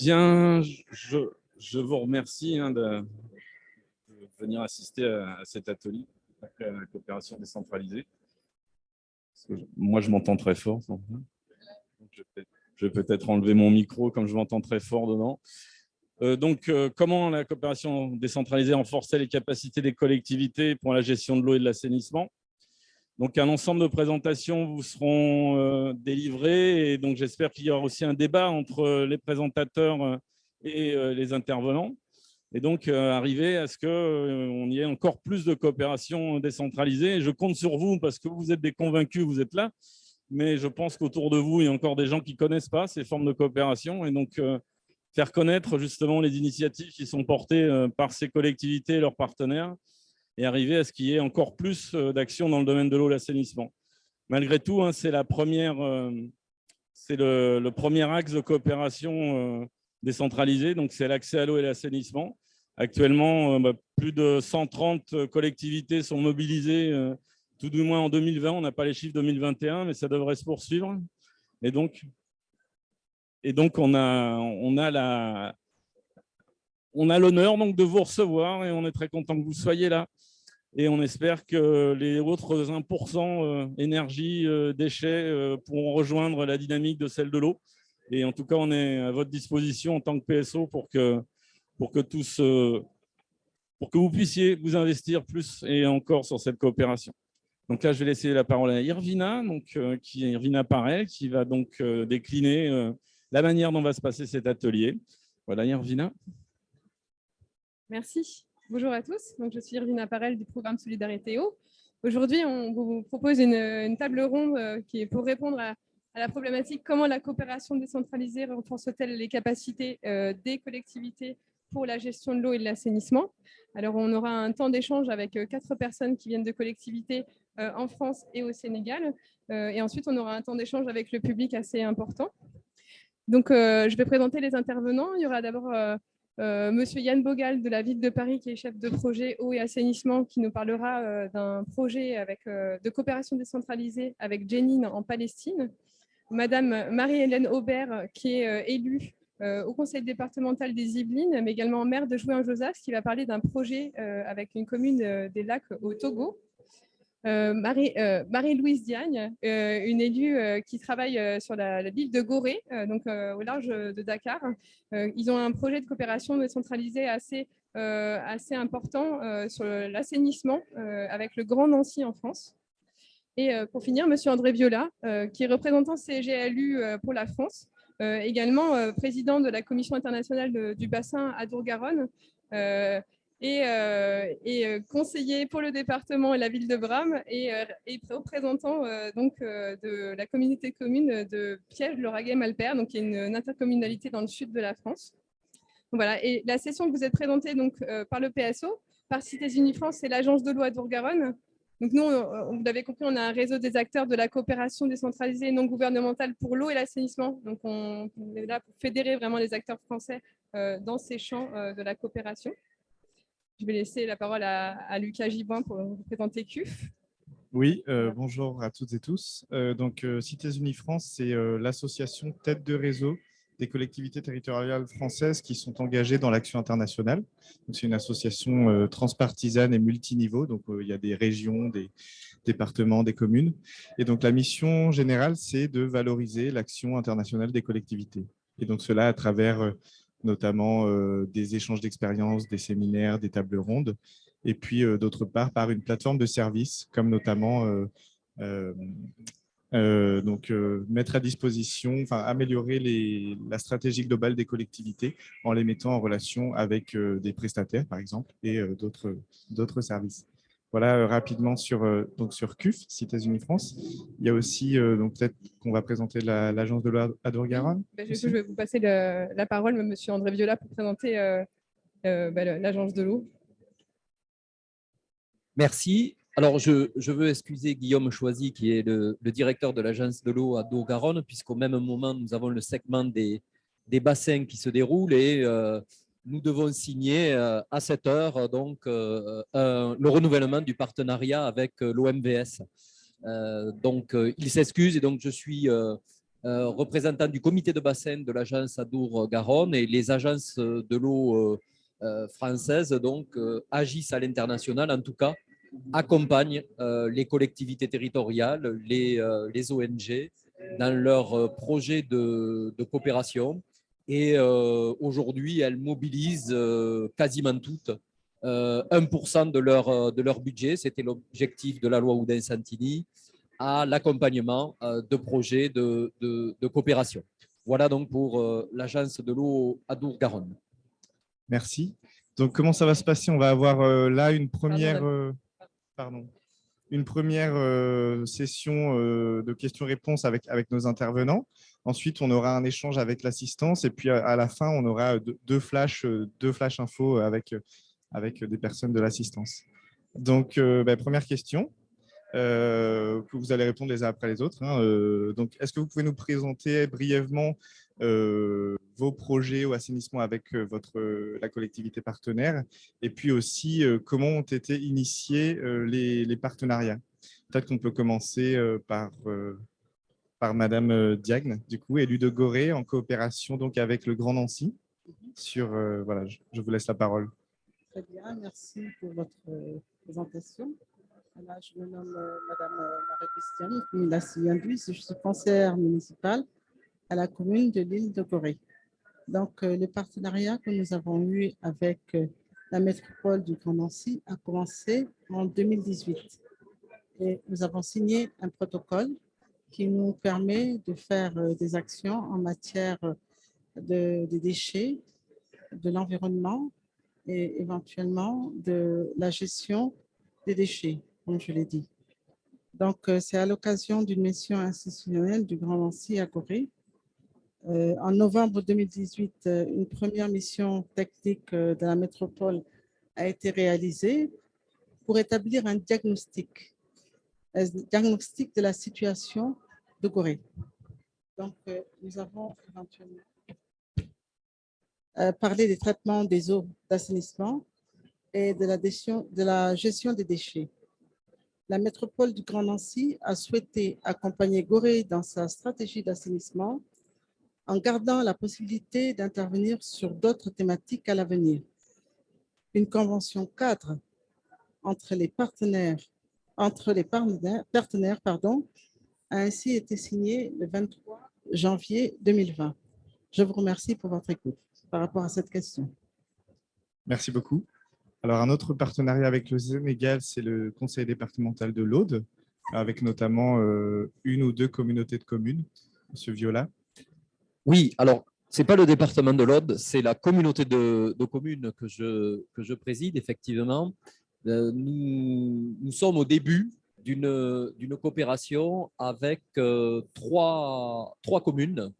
Bien, je vous remercie de venir assister à cet atelier après la coopération décentralisée. Moi, je m'entends très fort. Donc, je vais peut-être enlever mon micro comme je m'entends très fort dedans. Comment la coopération décentralisée renforçait les capacités des collectivités pour la gestion de l'eau et de l'assainissement? Donc, un ensemble de présentations vous seront délivrées et donc j'espère qu'il y aura aussi un débat entre les présentateurs et les intervenants. Et donc, arriver à ce qu'on y ait encore plus de coopération décentralisée. Et je compte sur vous parce que vous êtes des convaincus, vous êtes là. Mais je pense qu'autour de vous, il y a encore des gens qui ne connaissent pas ces formes de coopération. Et donc, faire connaître justement les initiatives qui sont portées par ces collectivités et leurs partenaires et arriver à ce qu'il y ait encore plus d'actions dans le domaine de l'eau et l'assainissement. Malgré tout, c'est le premier axe de coopération décentralisée, donc c'est l'accès à l'eau et l'assainissement. Actuellement, plus de 130 collectivités sont mobilisées, tout du moins en 2020. On n'a pas les chiffres 2021, mais ça devrait se poursuivre. Et donc on a l'honneur de vous recevoir et on est très content que vous soyez là. Et on espère que les autres 1% énergie, déchets pourront rejoindre la dynamique de celle de l'eau. Et en tout cas, on est à votre disposition en tant que PSO pour que vous puissiez vous investir plus et encore sur cette coopération. Donc là, je vais laisser la parole à Irvina, qui est Irvina Parel, qui va donc décliner la manière dont va se passer cet atelier. Voilà, Irvina. Merci. Bonjour à tous. Donc, je suis Irvina Parel du programme Solidarité Eau. Aujourd'hui, on vous propose une table ronde qui est pour répondre à la problématique comment la coopération décentralisée renforce-t-elle les capacités des collectivités pour la gestion de l'eau et de l'assainissement. Alors, on aura un temps d'échange avec 4 personnes qui viennent de collectivités en France et au Sénégal. Et ensuite, on aura un temps d'échange avec le public assez important. Donc, je vais présenter les intervenants. Il y aura d'abord Monsieur Yann Bogal de la ville de Paris, qui est chef de projet eau et assainissement, qui nous parlera d'un projet de coopération décentralisée avec Jenin en Palestine. Madame Marie-Hélène Aubert, qui est élue au conseil départemental des Yvelines, mais également maire de Jouin-Josas, qui va parler d'un projet avec une commune des Lacs au Togo. Marie-Louise Diagne, une élue qui travaille sur la ville de Gorée, donc au large de Dakar. Ils ont un projet de coopération décentralisée assez important sur l'assainissement avec le Grand Nancy en France. Et pour finir, Monsieur André Viola, qui est représentant CGLU pour la France, également président de la Commission internationale du bassin Adour-Garonne, et conseiller pour le département et la ville de Bram, et représentant de la communauté commune de Piège-Lauragais-Malpère, donc qui est une intercommunalité dans le sud de la France. Donc, voilà, et la session que vous êtes présentée par le PSO, par Cités Unies France, c'est l'agence de l'eau Adour-Garonne. Donc nous, vous l'avez compris, on a un réseau des acteurs de la coopération décentralisée non gouvernementale pour l'eau et l'assainissement. Donc on est là pour fédérer vraiment les acteurs français dans ces champs de la coopération. Je vais laisser la parole à Lucas Giboin pour vous présenter CUF. Oui, bonjour à toutes et tous. Cités Unies France, c'est l'association tête de réseau des collectivités territoriales françaises qui sont engagées dans l'action internationale. C'est une association transpartisane et multiniveau. Donc, il y a des régions, des départements, des communes. Et donc, la mission générale, c'est de valoriser l'action internationale des collectivités. Et donc, cela à travers notamment des échanges d'expériences, des séminaires, des tables rondes. Et puis, d'autre part, par une plateforme de services, comme notamment mettre à disposition, améliorer la stratégie globale des collectivités en les mettant en relation avec des prestataires, par exemple, et d'autres services. Voilà rapidement sur CUF, Cités Unies France. Il y a aussi, peut-être qu'on va présenter l'agence de l'eau Adour-Garonne. Je vais vous passer la parole, monsieur André Viola, pour présenter l'agence de l'eau. Merci. Alors, je veux excuser Guillaume Choisy, qui est le directeur de l'agence de l'eau Adour-Garonne, puisqu'au même moment, nous avons le segment des bassins qui se déroule et nous devons signer à cette heure le renouvellement du partenariat avec l'OMVS. Il s'excuse et donc je suis représentants du comité de bassin de l'agence Adour-Garonne et les agences de l'eau françaises donc, agissent à l'international, en tout cas, accompagnent les collectivités territoriales, les ONG dans leurs projets de coopération. Et aujourd'hui, elles mobilisent quasiment toutes 1% de leur budget. C'était l'objectif de la loi Oudin-Santini à l'accompagnement de projets de coopération. Voilà donc pour l'agence de l'eau Adour-Garonne. Merci. Donc, comment ça va se passer? On va avoir là une première, session de questions-réponses avec nos intervenants. Ensuite, on aura un échange avec l'assistance. Et puis, à la fin, on aura deux flash infos avec des personnes de l'assistance. Donc, première question. Que vous allez répondre les uns après les autres. Donc, est-ce que vous pouvez nous présenter brièvement vos projets au assainissement avec la collectivité partenaire et puis aussi comment ont été initiés les partenariats? Peut-être qu'on peut commencer par Madame Diagne, du coup, élue de Gorée en coopération donc avec le Grand Nancy. Voilà, je vous laisse la parole. Très bien, merci pour votre présentation. Là, je me nomme Madame Marie-Christiane Milassi-Induis, je suis conseillère municipale à la commune de l'île de Gorée. Donc, le partenariat que nous avons eu avec la métropole du Grand Nancy a commencé en 2018. Et nous avons signé un protocole qui nous permet de faire des actions en matière des déchets, de l'environnement et éventuellement de la gestion des déchets, comme je l'ai dit. Donc, c'est à l'occasion d'une mission institutionnelle du Grand Nancy à Gorée. En novembre 2018, une première mission technique de la métropole a été réalisée pour établir un diagnostic de la situation de Gorée. Donc, nous avons éventuellement parlé des traitements des eaux d'assainissement et de la gestion des déchets. La métropole du Grand Nancy a souhaité accompagner Gorée dans sa stratégie d'assainissement en gardant la possibilité d'intervenir sur d'autres thématiques à l'avenir. Une convention cadre entre les partenaires a ainsi été signée le 23 janvier 2020. Je vous remercie pour votre écoute par rapport à cette question. Merci beaucoup. Alors, un autre partenariat avec le Sénégal, c'est le conseil départemental de l'Aude, avec notamment une ou deux communautés de communes. Monsieur Viola. Oui, alors, ce n'est pas le département de l'Aude, c'est la communauté de communes que je préside, effectivement. Nous sommes au début d'une coopération avec trois communes,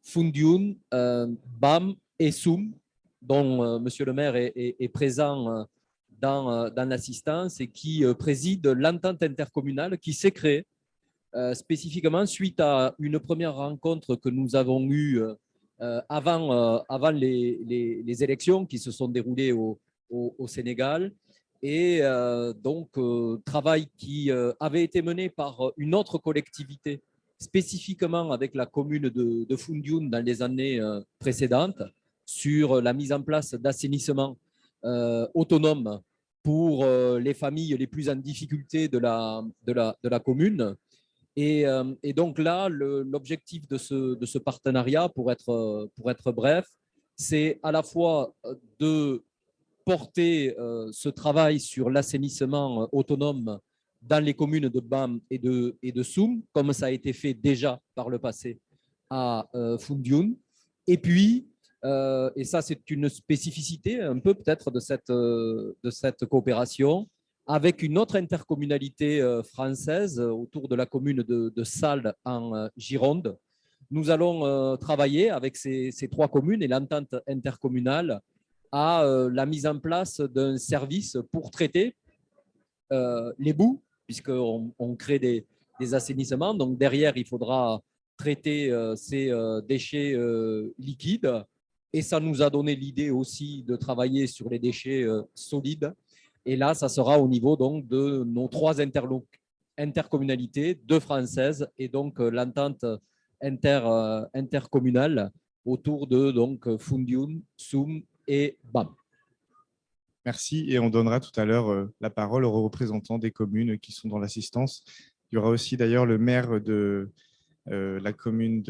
Foundiougne, Bam et Soum, dont Monsieur le maire est présent dans l'assistance et qui préside l'entente intercommunale qui s'est créée spécifiquement suite à une première rencontre que nous avons eue avant les élections qui se sont déroulées au Sénégal. Et donc, travail qui avait été mené par une autre collectivité, spécifiquement avec la commune de Foundiougne dans les années précédentes, sur la mise en place d'assainissement autonome pour les familles les plus en difficulté de la commune. Et donc là, l'objectif de ce partenariat, pour être bref, c'est à la fois de porter ce travail sur l'assainissement autonome dans les communes de Bam et de Soum, comme ça a été fait déjà par le passé à Foundiougne. Et puis, et ça c'est une spécificité un peu peut-être de cette coopération, avec une autre intercommunalité française autour de la commune de Salles en Gironde. Nous allons travailler avec ces trois communes et l'entente intercommunale à la mise en place d'un service pour traiter les boues, puisqu'on crée des assainissements. Donc derrière, il faudra traiter ces déchets liquides. Et ça nous a donné l'idée aussi de travailler sur les déchets solides. Et là, ça sera au niveau donc, de nos trois intercommunalités, deux françaises, et donc l'entente intercommunales autour de donc, Foundiougne, Soum et BAM. Merci. Et on donnera tout à l'heure la parole aux représentants des communes qui sont dans l'assistance. Il y aura aussi d'ailleurs le maire de la commune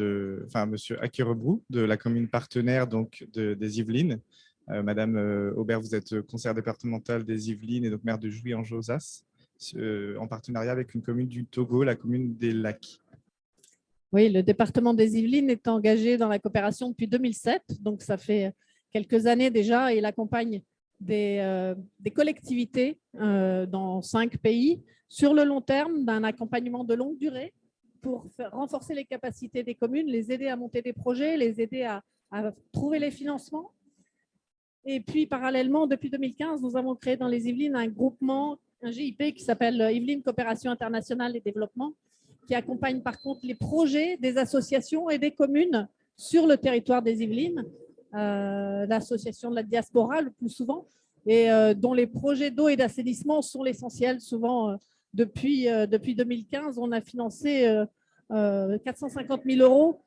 Monsieur Akerebrou, de la commune partenaire donc, des Yvelines. Madame Aubert, vous êtes conseillère départementale des Yvelines et donc maire de Jouy-en-Josas, en partenariat avec une commune du Togo, la commune des Lacs. Oui, le département des Yvelines est engagé dans la coopération depuis 2007, donc ça fait quelques années déjà, et il accompagne des collectivités dans 5 pays sur le long terme d'un accompagnement de longue durée pour renforcer les capacités des communes, les aider à monter des projets, les aider à trouver les financements. Et puis, parallèlement, depuis 2015, nous avons créé dans les Yvelines un groupement, un GIP qui s'appelle Yvelines Coopération Internationale et Développement, qui accompagne par contre les projets des associations et des communes sur le territoire des Yvelines, l'association de la diaspora le plus souvent, et dont les projets d'eau et d'assainissement sont l'essentiel. Souvent, depuis 2015, on a financé 450 000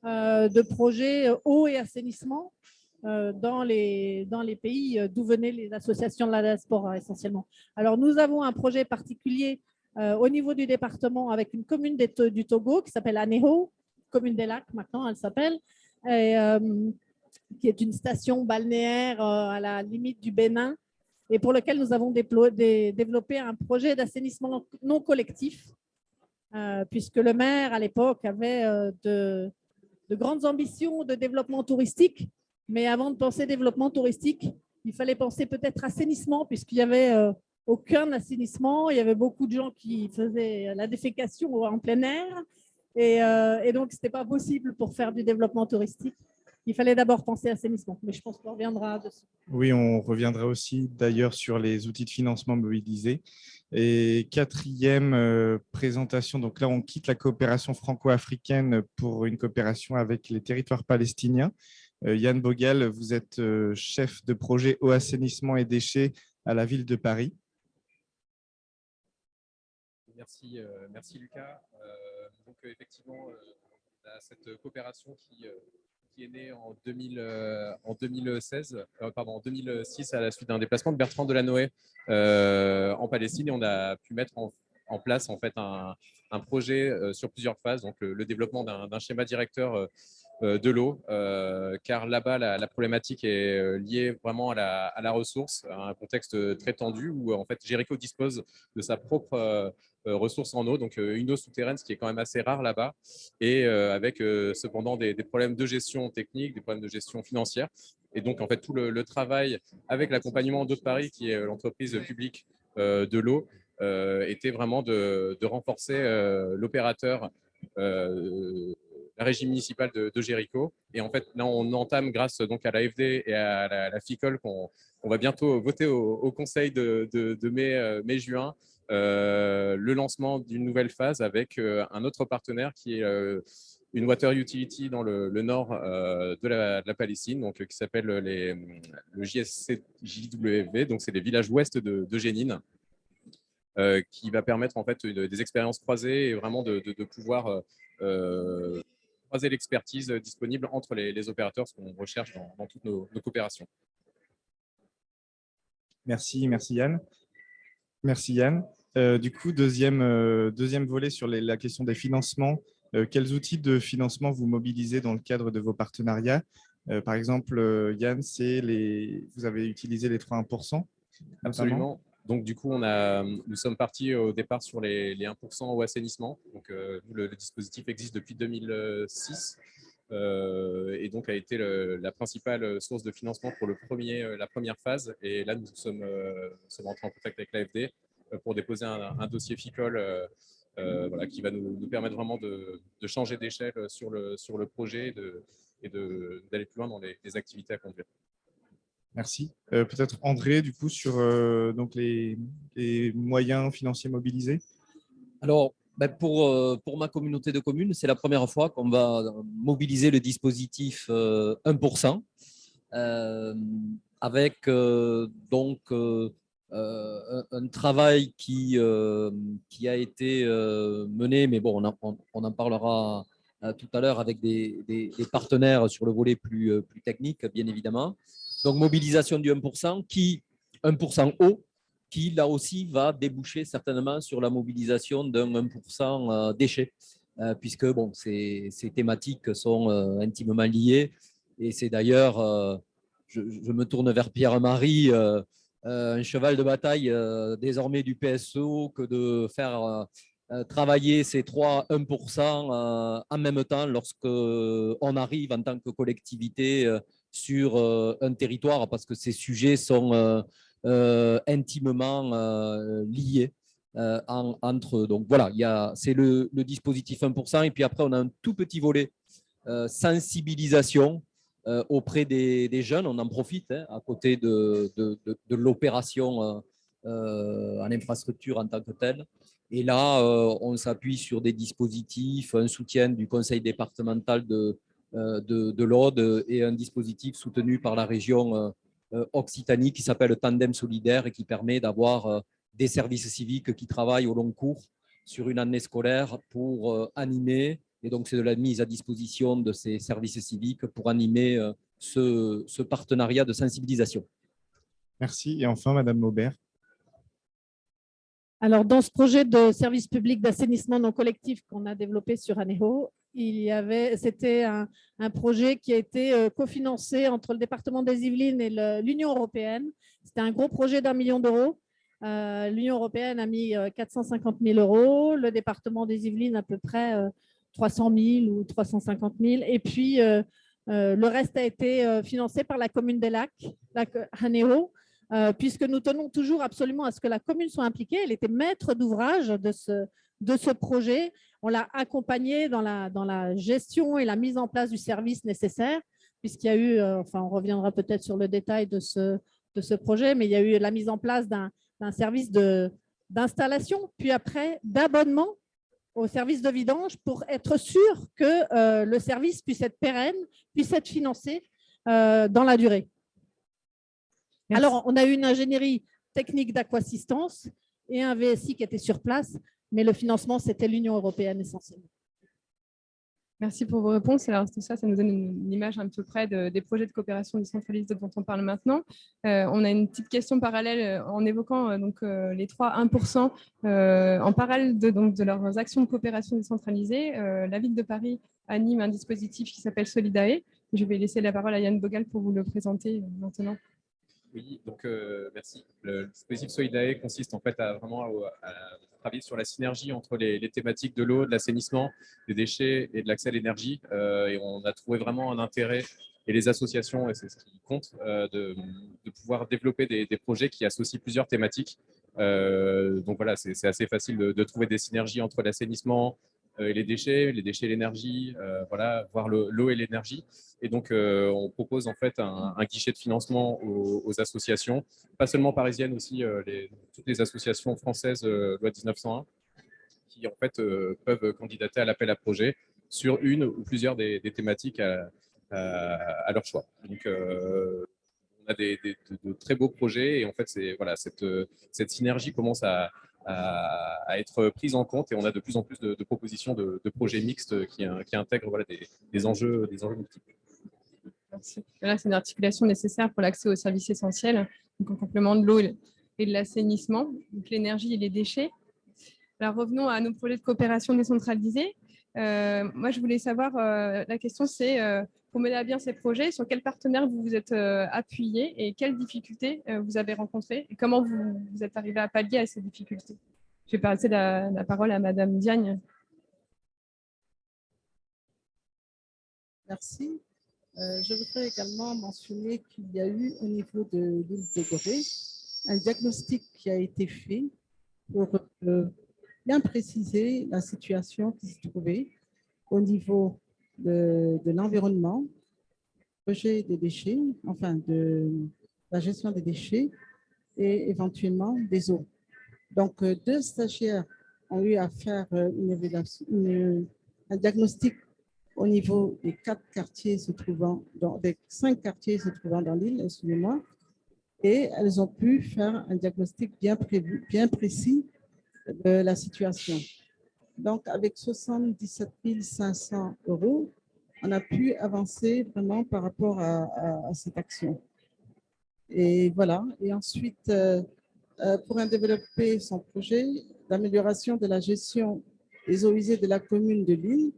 € de projets eau et assainissement dans les pays d'où venaient les associations de la diaspora essentiellement. Alors, nous avons un projet particulier au niveau du département avec une commune du Togo qui s'appelle Aného, commune des Lacs maintenant elle s'appelle, qui est une station balnéaire à la limite du Bénin et pour lequel nous avons développé un projet d'assainissement non collectif puisque le maire à l'époque avait de grandes ambitions de développement touristique, mais avant de penser développement touristique, il fallait penser peut-être assainissement puisqu'il y avait aucun assainissement. Il y avait beaucoup de gens qui faisaient la défécation en plein air et donc, ce n'était pas possible pour faire du développement touristique. Il fallait d'abord penser assainissement, mais je pense qu'on reviendra dessus. Oui, on reviendra aussi d'ailleurs sur les outils de financement mobilisés. Et 4e présentation, donc là, on quitte la coopération franco-africaine pour une coopération avec les territoires palestiniens. Yann Bogal, vous êtes chef de projet eau, assainissement et déchets à la ville de Paris. Merci Lucas. Donc effectivement, on a cette coopération qui est née en 2006 à la suite d'un déplacement de Bertrand Delanoë en Palestine et on a pu mettre en place en fait un projet sur plusieurs phases, donc le développement d'un schéma directeur de l'eau, car là-bas, la problématique est liée vraiment à la ressource, à un contexte très tendu où en fait Jéricho dispose de sa propre ressource en eau, donc une eau souterraine, ce qui est quand même assez rare là-bas, et avec cependant des problèmes de gestion technique, des problèmes de gestion financière. Et donc, en fait, tout le travail avec l'accompagnement d'Eau de Paris, qui est l'entreprise publique de l'eau, était vraiment de renforcer l'opérateur la régie municipale de Jéricho. Et en fait, là, on entame grâce donc à l'AFD et à la FICOL qu'on va bientôt voter au conseil de mai-juin le lancement d'une nouvelle phase avec un autre partenaire qui est une water utility dans le nord de la Palestine, donc, qui s'appelle le JSCJWV, donc c'est les villages ouest de Jénine. Qui va permettre en fait des expériences croisées et vraiment de pouvoir croiser l'expertise disponible entre les opérateurs, ce qu'on recherche dans toutes nos coopérations. Merci Yann. Merci Yann. Du coup, deuxième volet sur la question des financements. Quels outils de financement vous mobilisez dans le cadre de vos partenariats? Par exemple, Yann, vous avez utilisé les 3,1%. Absolument. Donc, du coup, nous sommes partis au départ sur les 1% au assainissement. Donc, le dispositif existe depuis 2006 et donc a été la principale source de financement pour la première phase. Et là, nous sommes entrés en contact avec l'AFD pour déposer un dossier FICOL qui va nous permettre vraiment de changer d'échelle sur le projet et d'aller plus loin dans les activités à conduire. Merci. Peut-être André, du coup, sur donc les moyens financiers mobilisés. Alors, pour ma communauté de communes, c'est la première fois qu'on va mobiliser le dispositif 1%, avec donc un travail qui a été mené, mais bon, on en parlera tout à l'heure avec des partenaires sur le volet plus technique, bien évidemment. Donc, mobilisation du 1%, 1% haut, qui là aussi va déboucher certainement sur la mobilisation d'un 1% déchets, puisque bon, ces thématiques sont intimement liées. Et c'est d'ailleurs, je me tourne vers Pierre-Marie, un cheval de bataille désormais du PSO que de faire travailler ces 1% en même temps lorsqu'on arrive en tant que collectivité sur un territoire, parce que ces sujets sont intimement liés entre eux. Donc voilà, c'est le dispositif 1%. Et puis après, on a un tout petit volet sensibilisation auprès des jeunes. On en profite à côté de l'opération en infrastructure en tant que telle. Et là, on s'appuie sur des dispositifs, un soutien du conseil départemental de l'Aude et un dispositif soutenu par la région Occitanie qui s'appelle Tandem Solidaire et qui permet d'avoir des services civiques qui travaillent au long cours sur une année scolaire pour animer. Et donc, c'est de la mise à disposition de ces services civiques pour animer ce partenariat de sensibilisation. Merci. Et enfin, Madame Maubert. Alors, dans ce projet de service public d'assainissement non collectif qu'on a développé sur Aného, c'était un projet qui a été cofinancé entre le département des Yvelines et l'Union européenne. C'était un gros projet d'1 million d'euros. L'Union européenne a mis 450 000 euros, le département des Yvelines à peu près 300 000 ou 350 000. Et puis, le reste a été financé par la commune des Lacs, Aného, puisque nous tenons toujours absolument à ce que la commune soit impliquée. Elle était maître d'ouvrage de ce projet. On l'a accompagnée dans la gestion et la mise en place du service nécessaire, puisqu'il y a eu, on reviendra peut-être sur le détail de ce projet, mais il y a eu la mise en place d'un service d'installation, puis après d'abonnement au service de vidange pour être sûr que le service puisse être pérenne, puisse être financé dans la durée. Merci. Alors, on a eu une ingénierie technique d'aquassistance et un VSI qui était sur place, mais le financement, c'était l'Union européenne essentiellement. Merci pour vos réponses. Alors, tout ça, ça nous donne une image à peu près des projets de coopération décentralisée dont on parle maintenant. On a une petite question parallèle en évoquant les 3 1% en parallèle de leurs actions de coopération décentralisée. La Ville de Paris anime un dispositif qui s'appelle Solidae. Je vais laisser la parole à Yann Bogal pour vous le présenter maintenant. Oui, donc merci. Le dispositif Solidae consiste en fait à vraiment travailler sur la synergie entre les thématiques de l'eau, de l'assainissement, des déchets et de l'accès à l'énergie. Et on a trouvé vraiment un intérêt, et les associations, et c'est ce qui compte, de pouvoir développer des projets qui associent plusieurs thématiques. Donc voilà, c'est assez facile de trouver des synergies entre l'assainissement et les déchets et l'énergie, voilà, voire l'eau et l'énergie. Et donc, on propose en fait un guichet de financement aux associations, pas seulement parisiennes aussi, toutes les associations françaises loi 1901, qui en fait peuvent candidater à l'appel à projet sur une ou plusieurs des thématiques à leur choix. Donc, on a de très beaux projets et en fait, voilà, cette synergie commence à être prise en compte et on a de plus en plus de propositions de projets mixtes qui intègrent voilà, des enjeux multiples. Merci. Là, c'est une articulation nécessaire pour l'accès aux services essentiels, donc en complément de l'eau et de l'assainissement, l'énergie et les déchets. Alors, revenons à nos projets de coopération décentralisée. Moi, je voulais savoir, la question c'est, pour mener à bien ces projets, sur quels partenaires vous vous êtes appuyé et quelles difficultés vous avez rencontrées et comment vous êtes arrivé à pallier à ces difficultés. Je vais passer la parole à Madame Diagne. Merci. Je voudrais également mentionner qu'il y a eu au niveau de l'île de Gorée un diagnostic qui a été fait pour bien préciser la situation qui se trouvait au niveau de l'environnement, projet des déchets, enfin de la gestion des déchets et éventuellement des eaux. Donc, 2 stagiaires ont eu à faire un diagnostic au niveau des 4 quartiers se trouvant des 5 quartiers se trouvant dans l'île, excusez-moi, et elles ont pu faire un diagnostic bien précis de la situation. Donc, avec 77 500 €, on a pu avancer vraiment par rapport à cette action. Et voilà. Et ensuite, pour développer son projet d'amélioration de la gestion des eaux usées de la commune de Lille,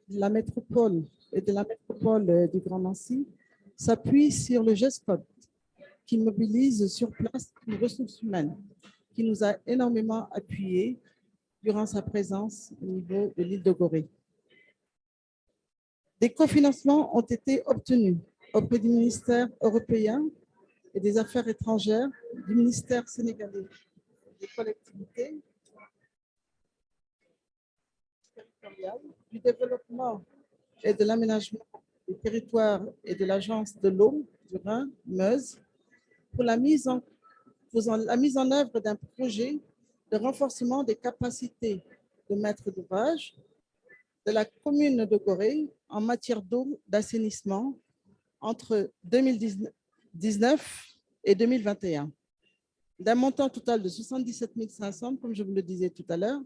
de la métropole et de la métropole du Grand Nancy, s'appuie sur le GESCOT, qui mobilise sur place une ressource humaine, qui nous a énormément appuyés durant sa présence au niveau de l'île de Gorée. Des cofinancements ont été obtenus auprès du ministère européen et des Affaires étrangères, du ministère sénégalais des collectivités territoriales, du développement et de l'aménagement des territoires et de l'Agence de l'eau du Rhin, Meuse, pour la mise en œuvre d'un projet de renforcement des capacités de maître d'ouvrage de la commune de Gorée en matière d'eau d'assainissement entre 2019 et 2021, d'un montant total de 77 500, comme je vous le disais tout à l'heure.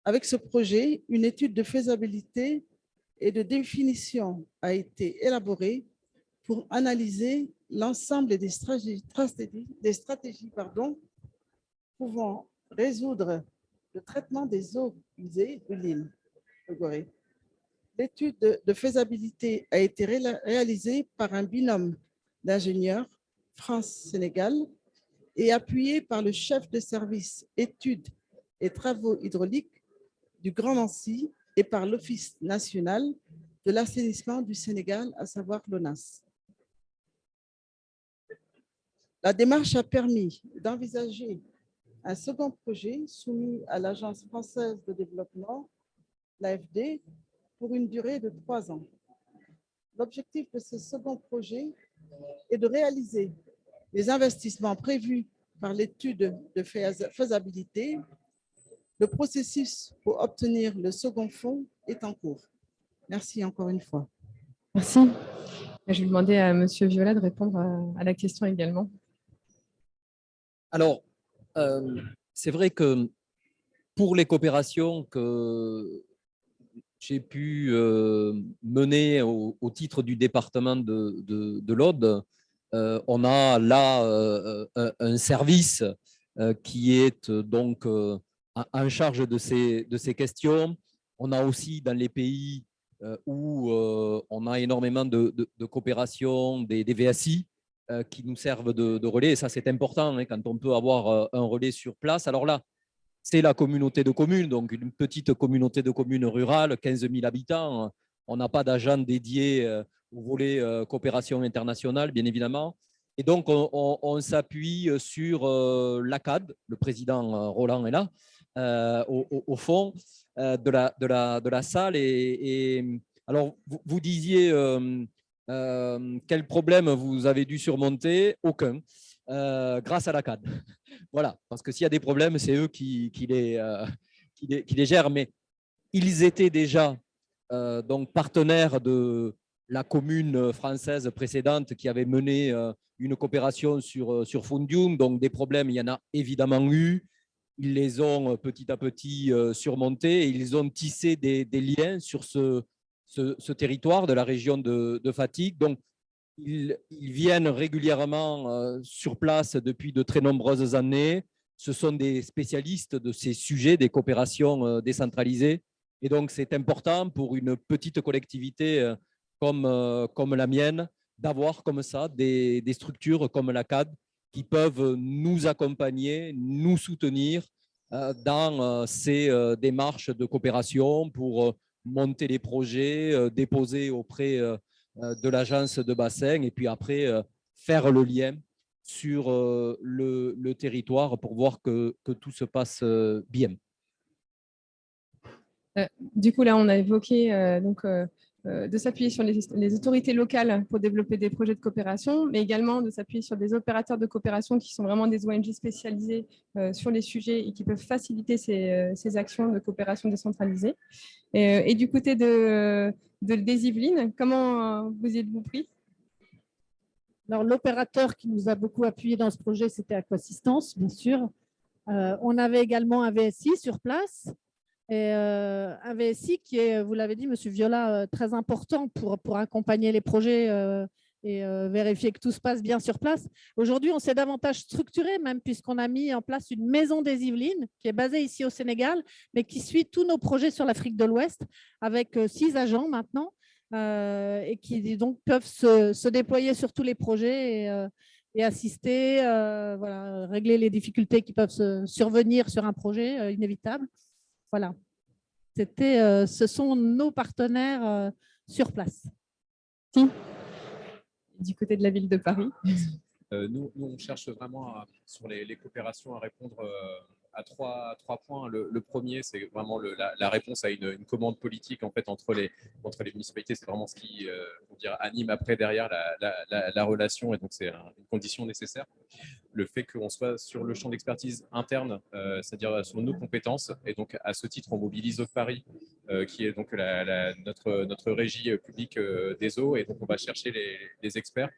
Avec ce projet, une étude de faisabilité et de définition a été élaborée pour analyser l'ensemble des stratégies pouvant résoudre le traitement des eaux usées de l'île de Gorée. L'étude de faisabilité a été réalisée par un binôme d'ingénieurs France-Sénégal et appuyée par le chef de service études et travaux hydrauliques du Grand Nancy et par l'Office national de l'assainissement du Sénégal, à savoir l'ONAS. La démarche a permis d'envisager un second projet soumis à l'Agence française de développement, l'AFD, pour une durée de 3 ans. L'objectif de ce second projet est de réaliser les investissements prévus par l'étude de faisabilité. Le processus pour obtenir le second fonds est en cours. Merci encore une fois. Merci. Je vais demander à M. Viola de répondre à la question également. Alors, c'est vrai que pour les coopérations que j'ai pu mener au titre du département de l'Aude, on a là un service qui est donc en charge de ces questions. On a aussi dans les pays où on a énormément de coopération, des VSI qui nous servent de relais. Et ça, c'est important quand on peut avoir un relais sur place. Alors là, c'est la communauté de communes, donc une petite communauté de communes rurales, 15 000 habitants. On n'a pas d'agent dédié au volet coopération internationale, bien évidemment. Et donc, on s'appuie sur l'ACAD, le président Roland est là, au fond de la salle. Et alors, vous disiez quel problème vous avez dû surmonter? Aucun, grâce à l'ACAD. Voilà, parce que s'il y a des problèmes, c'est eux qui les gèrent. Mais ils étaient déjà donc partenaires de la commune française précédente qui avait mené une coopération sur Fundium. Donc des problèmes, il y en a évidemment eu. Ils les ont petit à petit surmontés et ils ont tissé des liens sur ce territoire de la région de Fatigue. Donc, ils viennent régulièrement sur place depuis de très nombreuses années. Ce sont des spécialistes de ces sujets, des coopérations décentralisées. Et donc, c'est important pour une petite collectivité comme la mienne d'avoir comme ça des structures comme la CAD qui peuvent nous accompagner, nous soutenir dans ces démarches de coopération pour monter les projets, déposer auprès de l'agence de bassin et puis après faire le lien sur le territoire pour voir que tout se passe bien. Du coup, là, on a évoqué de s'appuyer sur les autorités locales pour développer des projets de coopération, mais également de s'appuyer sur des opérateurs de coopération qui sont vraiment des ONG spécialisés sur les sujets et qui peuvent faciliter ces actions de coopération décentralisée. Et du côté des Yvelines, comment vous y êtes-vous pris? Alors, l'opérateur qui nous a beaucoup appuyé dans ce projet, c'était Aquassistance, bien sûr. On avait également un VSI sur place Et un VSI qui est, vous l'avez dit, Monsieur Viola, très important pour accompagner les projets et vérifier que tout se passe bien sur place. Aujourd'hui, on s'est davantage structuré, même puisqu'on a mis en place une maison des Yvelines qui est basée ici au Sénégal, mais qui suit tous nos projets sur l'Afrique de l'Ouest avec 6 agents maintenant et qui donc peuvent se déployer sur tous les projets et assister, voilà, régler les difficultés qui peuvent survenir sur un projet inévitable. Voilà. Ce sont nos partenaires sur place. Du côté de la ville de Paris. Nous, on cherche vraiment sur les coopérations à répondre à trois points. Le premier, c'est vraiment la réponse à une commande politique en fait, entre les municipalités. C'est vraiment ce qui anime après, derrière la relation, et donc c'est une condition nécessaire. Le fait qu'on soit sur le champ d'expertise interne, c'est-à-dire sur nos compétences, et donc à ce titre, on mobilise Eau de Paris, qui est donc notre régie publique des eaux, et donc on va chercher les experts.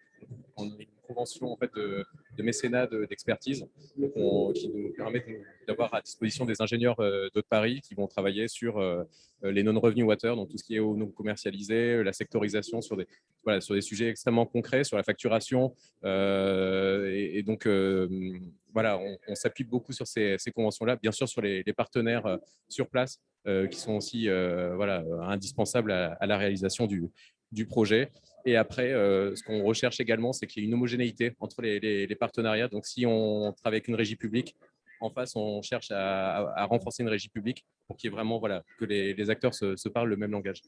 On a une convention en fait, de mécénat d'expertise qui nous permet d'avoir à disposition des ingénieurs d'Eau de Paris qui vont travailler sur les non-revenus water, donc tout ce qui est eau non commercialisée, la sectorisation sur des sujets extrêmement concrets, sur la facturation. Et donc, voilà, on s'appuie beaucoup sur ces conventions-là, bien sûr sur les partenaires sur place qui sont aussi indispensables à la réalisation du projet. Et après, ce qu'on recherche également, c'est qu'il y ait une homogénéité entre les partenariats. Donc, si on travaille avec une régie publique, en face, on cherche à renforcer une régie publique pour qu'il y ait vraiment que les acteurs se parlent le même langage.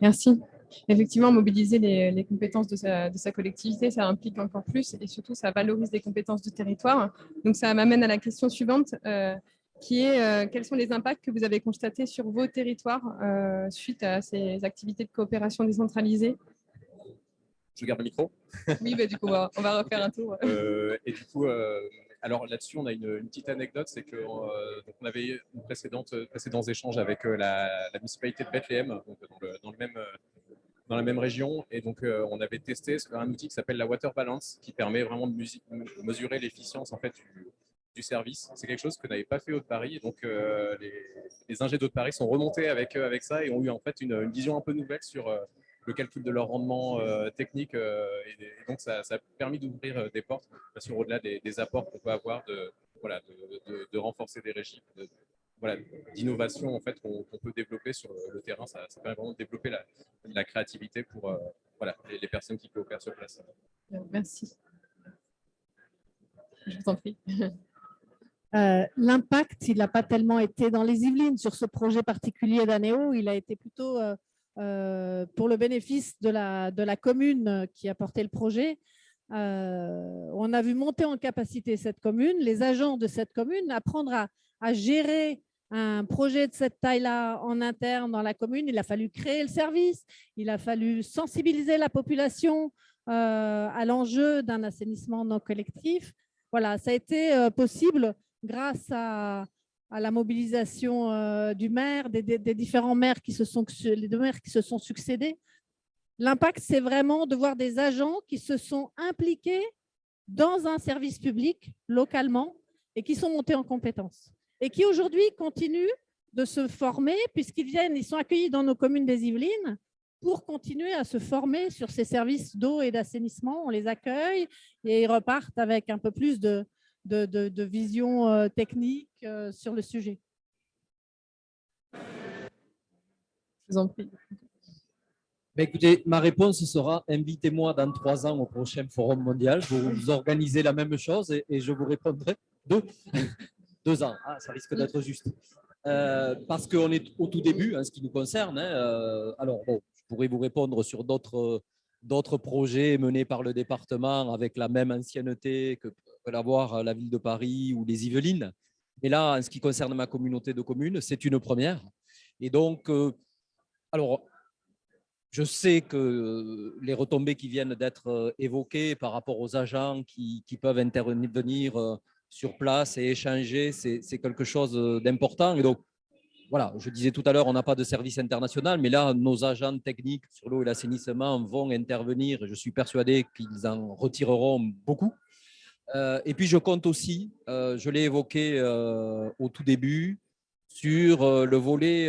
Merci. Effectivement, mobiliser les compétences de sa collectivité, ça implique encore plus et surtout, ça valorise les compétences du territoire. Donc, ça m'amène à la question suivante, qui est quels sont les impacts que vous avez constatés sur vos territoires suite à ces activités de coopération décentralisée? Je garde le micro. Oui, bah, du coup, on va refaire un tour. Et du coup, alors là-dessus, on a une petite anecdote, c'est qu'on avait eu précédents échanges avec la municipalité de Bethléem, donc dans la même région, et donc on avait testé un outil qui s'appelle la Water Balance, qui permet vraiment de mesurer l'efficience en fait du service. C'est quelque chose que n'avait pas fait Eau de Paris, donc les ingés d'Eau de Paris sont remontés avec ça et ont eu en fait une vision un peu nouvelle sur le calcul de leur rendement technique, et donc ça a permis d'ouvrir des portes sur au-delà des apports qu'on peut avoir de renforcer des régimes, d'innovation en fait qu'on peut développer sur le terrain. Ça permet vraiment de développer la créativité pour les personnes qui coopèrent sur place. Merci. Je vous en prie. L'impact, il n'a pas tellement été dans les Yvelines sur ce projet particulier d'Anéo, il a été plutôt pour le bénéfice de la commune qui a porté le projet. On a vu monter en capacité cette commune, les agents de cette commune, apprendre à gérer un projet de cette taille-là en interne dans la commune. Il a fallu créer le service, il a fallu sensibiliser la population à l'enjeu d'un assainissement non collectif. Voilà, ça a été possible grâce à la mobilisation du maire, des différents maires les 2 maires qui se sont succédés. L'impact, c'est vraiment de voir des agents qui se sont impliqués dans un service public localement et qui sont montés en compétences et qui aujourd'hui continuent de se former ils sont accueillis dans nos communes des Yvelines pour continuer à se former sur ces services d'eau et d'assainissement. On les accueille et ils repartent avec un peu plus de vision technique sur le sujet. Je vous en prie. Ben écoutez, ma réponse sera invitez-moi dans 3 ans au prochain Forum mondial. Vous organisez la même chose et je vous répondrai 2 ans. Ah, ça risque d'être juste. Parce qu'on est au tout début en ce qui nous concerne. Alors, bon, je pourrais vous répondre sur d'autres projets menés par le département avec la même ancienneté que peut avoir la ville de Paris ou les Yvelines. Mais là, en ce qui concerne ma communauté de communes, c'est une première. Et donc, alors, je sais que les retombées qui viennent d'être évoquées par rapport aux agents qui peuvent intervenir sur place et échanger, c'est quelque chose d'important. Et donc, voilà, je disais tout à l'heure, on n'a pas de service international, mais là, nos agents techniques sur l'eau et l'assainissement vont intervenir. Je suis persuadé qu'ils en retireront beaucoup. Et puis, je compte aussi, je l'ai évoqué au tout début, sur le volet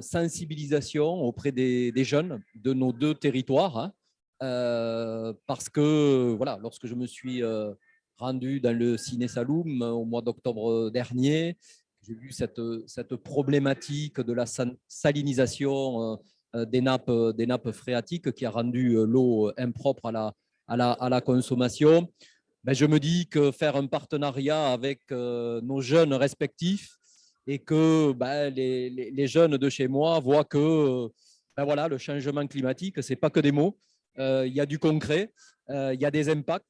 sensibilisation auprès des jeunes de nos deux territoires. Hein, parce que voilà, lorsque je me suis rendu dans le Ciné Saloum au mois d'octobre dernier, j'ai vu cette problématique de la salinisation des nappes phréatiques qui a rendu l'eau impropre à la consommation. Ben, je me dis que faire un partenariat avec nos jeunes respectifs et que ben, les jeunes de chez moi voient que ben, voilà, le changement climatique, ce n'est pas que des mots. Il y a du concret, il y a des impacts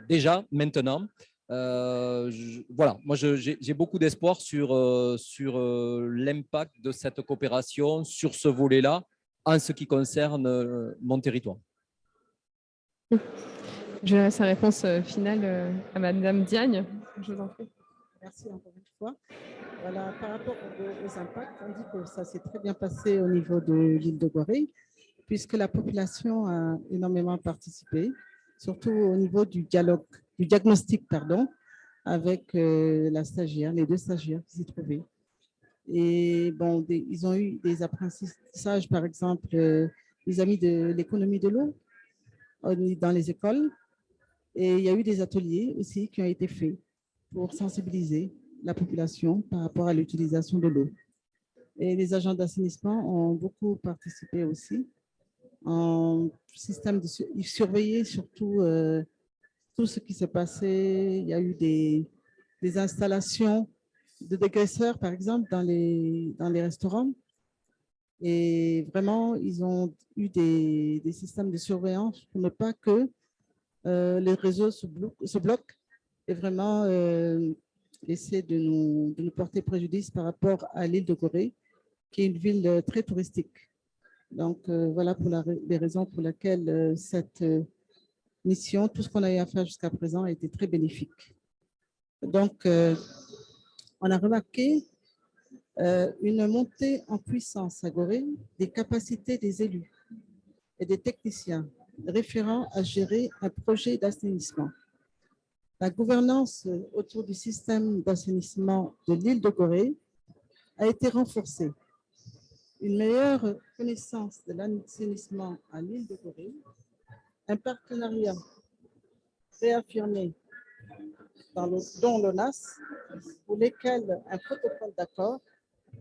déjà maintenant. Voilà, moi j'ai beaucoup d'espoir sur l'impact de cette coopération sur ce volet-là en ce qui concerne mon territoire. Je laisse la réponse finale à Madame Diagne. Je vous en prie. Merci encore une fois. Voilà, par rapport aux impacts, on dit que ça s'est très bien passé au niveau de l'île de Gorée, puisque la population a énormément participé, surtout au niveau du diagnostic, avec la stagiaire, les deux stagiaires qui s'y trouvaient. Et bon, ils ont eu des apprentissages, par exemple, les amis de l'économie de l'eau dans les écoles. Et il y a eu des ateliers aussi qui ont été faits pour sensibiliser la population par rapport à l'utilisation de l'eau. Et les agents d'assainissement ont beaucoup participé aussi en système ils surveillaient surtout tout ce qui s'est passé. Il y a eu des installations de dégraisseurs, par exemple, dans les restaurants. Et vraiment, ils ont eu des systèmes de surveillance pour ne pas que les réseaux se bloquent et vraiment essayer de nous porter préjudice par rapport à l'île de Gorée, qui est une ville très touristique. Donc, voilà pour les raisons pour lesquelles cette mission, tout ce qu'on a eu à faire jusqu'à présent, a été très bénéfique. Donc, on a remarqué une montée en puissance à Gorée des capacités des élus et des techniciens référents à gérer un projet d'assainissement. La gouvernance autour du système d'assainissement de l'île de Gorée a été renforcée. Une meilleure connaissance de l'assainissement à l'île de Gorée, un partenariat réaffirmé dont l'ONAS, pour lesquels un protocole d'accord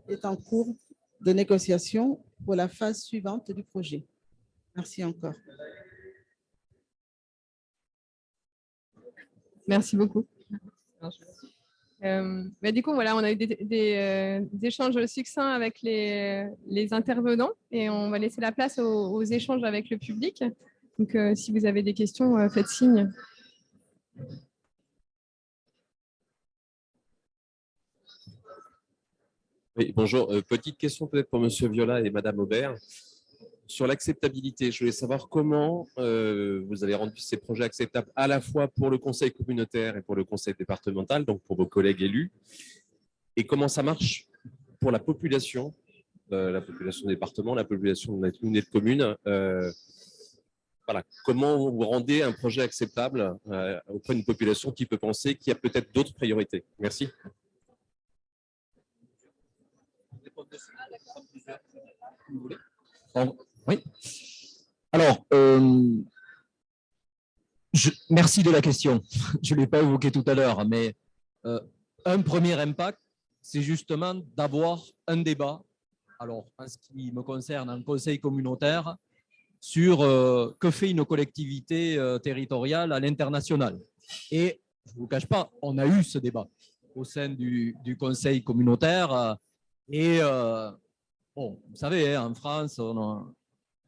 est en cours de négociation pour la phase suivante du projet. Merci encore. Merci beaucoup. Du coup, voilà, on a eu des échanges succincts avec les intervenants et on va laisser la place aux échanges avec le public. Donc, si vous avez des questions, faites signe. Oui, bonjour. Petite question peut-être pour Monsieur Viola et Madame Aubert. Sur l'acceptabilité, je voulais savoir comment vous avez rendu ces projets acceptables à la fois pour le conseil communautaire et pour le conseil départemental, donc pour vos collègues élus, et comment ça marche pour la population département, la population de notre unité de commune. Voilà, comment vous rendez un projet acceptable auprès d'une population qui peut penser qu'il y a peut-être d'autres priorités? Merci. Oui. Alors, merci de la question. Je ne l'ai pas évoqué tout à l'heure, mais un premier impact, c'est justement d'avoir un débat, alors en ce qui me concerne, un conseil communautaire, sur que fait une collectivité territoriale à l'international. Et je ne vous cache pas, on a eu ce débat au sein du conseil communautaire. Et bon, vous savez, en France,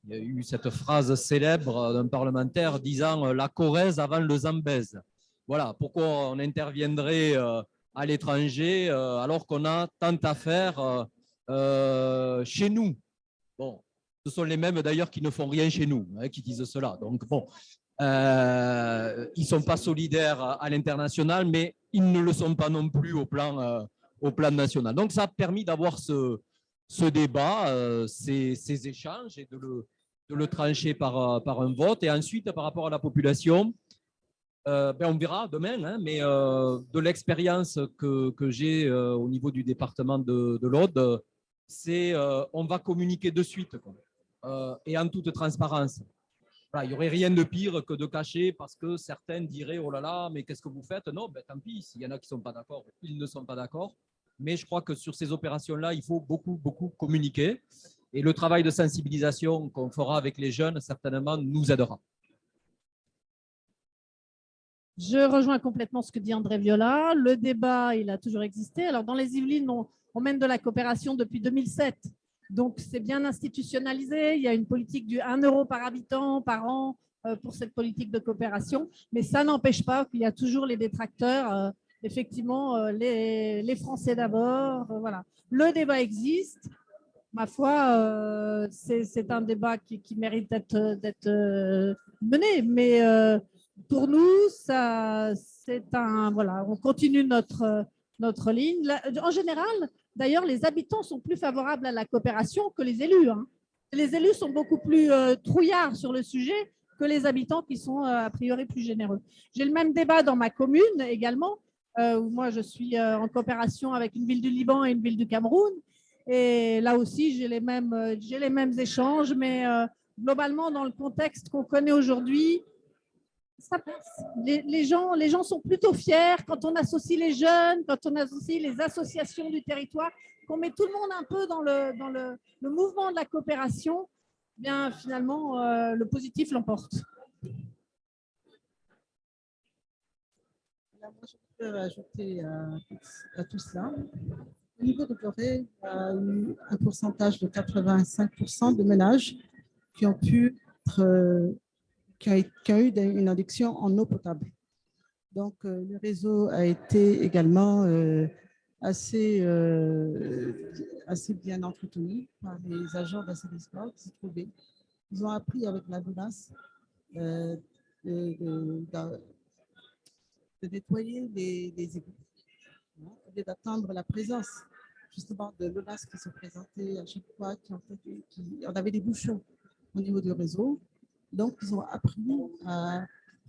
il y a eu cette phrase célèbre d'un parlementaire disant « la Corrèze avant le Zambèze ». Voilà, pourquoi on interviendrait à l'étranger alors qu'on a tant à faire chez nous. Bon, ce sont les mêmes d'ailleurs qui ne font rien chez nous, hein, qui disent cela. Donc bon, ils ne sont pas solidaires à l'international, mais ils ne le sont pas non plus au plan national. Donc ça a permis d'avoir ce débat, ces échanges et de le trancher par un vote. Et ensuite, par rapport à la population, On verra demain, hein, mais de l'expérience que j'ai au niveau du département de l'Aude, c'est on va communiquer de suite, quoi. Et en toute transparence. Voilà, il n'y aurait rien de pire que de cacher parce que certains diraient oh là là, mais qu'est-ce que vous faites? Non, tant pis, s'il y en a qui ne sont pas d'accord, ils ne sont pas d'accord. Mais je crois que sur ces opérations-là, il faut beaucoup communiquer. Et le travail de sensibilisation qu'on fera avec les jeunes, certainement, nous aidera. Je rejoins complètement ce que dit André Viola. Le débat, il a toujours existé. Alors, dans les Yvelines, on mène de la coopération depuis 2007. Donc, c'est bien institutionnalisé. Il y a une politique du 1 euro par habitant par an pour cette politique de coopération. Mais ça n'empêche pas qu'il y a toujours les détracteurs. Effectivement, les Français d'abord. Voilà. Le débat existe. Ma foi, c'est un débat qui mérite d'être mené. Mais pour nous, c'est un voilà, on continue notre ligne. En général, d'ailleurs, les habitants sont plus favorables à la coopération que les élus, hein. Les élus sont beaucoup plus trouillards sur le sujet que les habitants qui sont a priori plus généreux. J'ai le même débat dans ma commune également, où moi je suis en coopération avec une ville du Liban et une ville du Cameroun. Et là aussi, j'ai les mêmes échanges, mais globalement, dans le contexte qu'on connaît aujourd'hui, ça passe. Les gens sont plutôt fiers quand on associe les jeunes, quand on associe les associations du territoire, qu'on met tout le monde un peu dans le mouvement de la coopération. Bien, finalement, le positif l'emporte. Moi, je peux ajouter à tout cela. Au niveau de Gorée, il y a eu un pourcentage de 85% de ménages qui ont pu être, qui ont eu une addiction en eau potable. Donc, le réseau a été également assez bien entretenu par les agents d'assainissement qui s'y trouvaient. Ils ont appris avec la menace de nettoyer les égouts, au lieu d'attendre la présence justement de l'ONAS qui se présentait à chaque fois, on avait des bouchons au niveau du réseau. Donc, ils ont appris à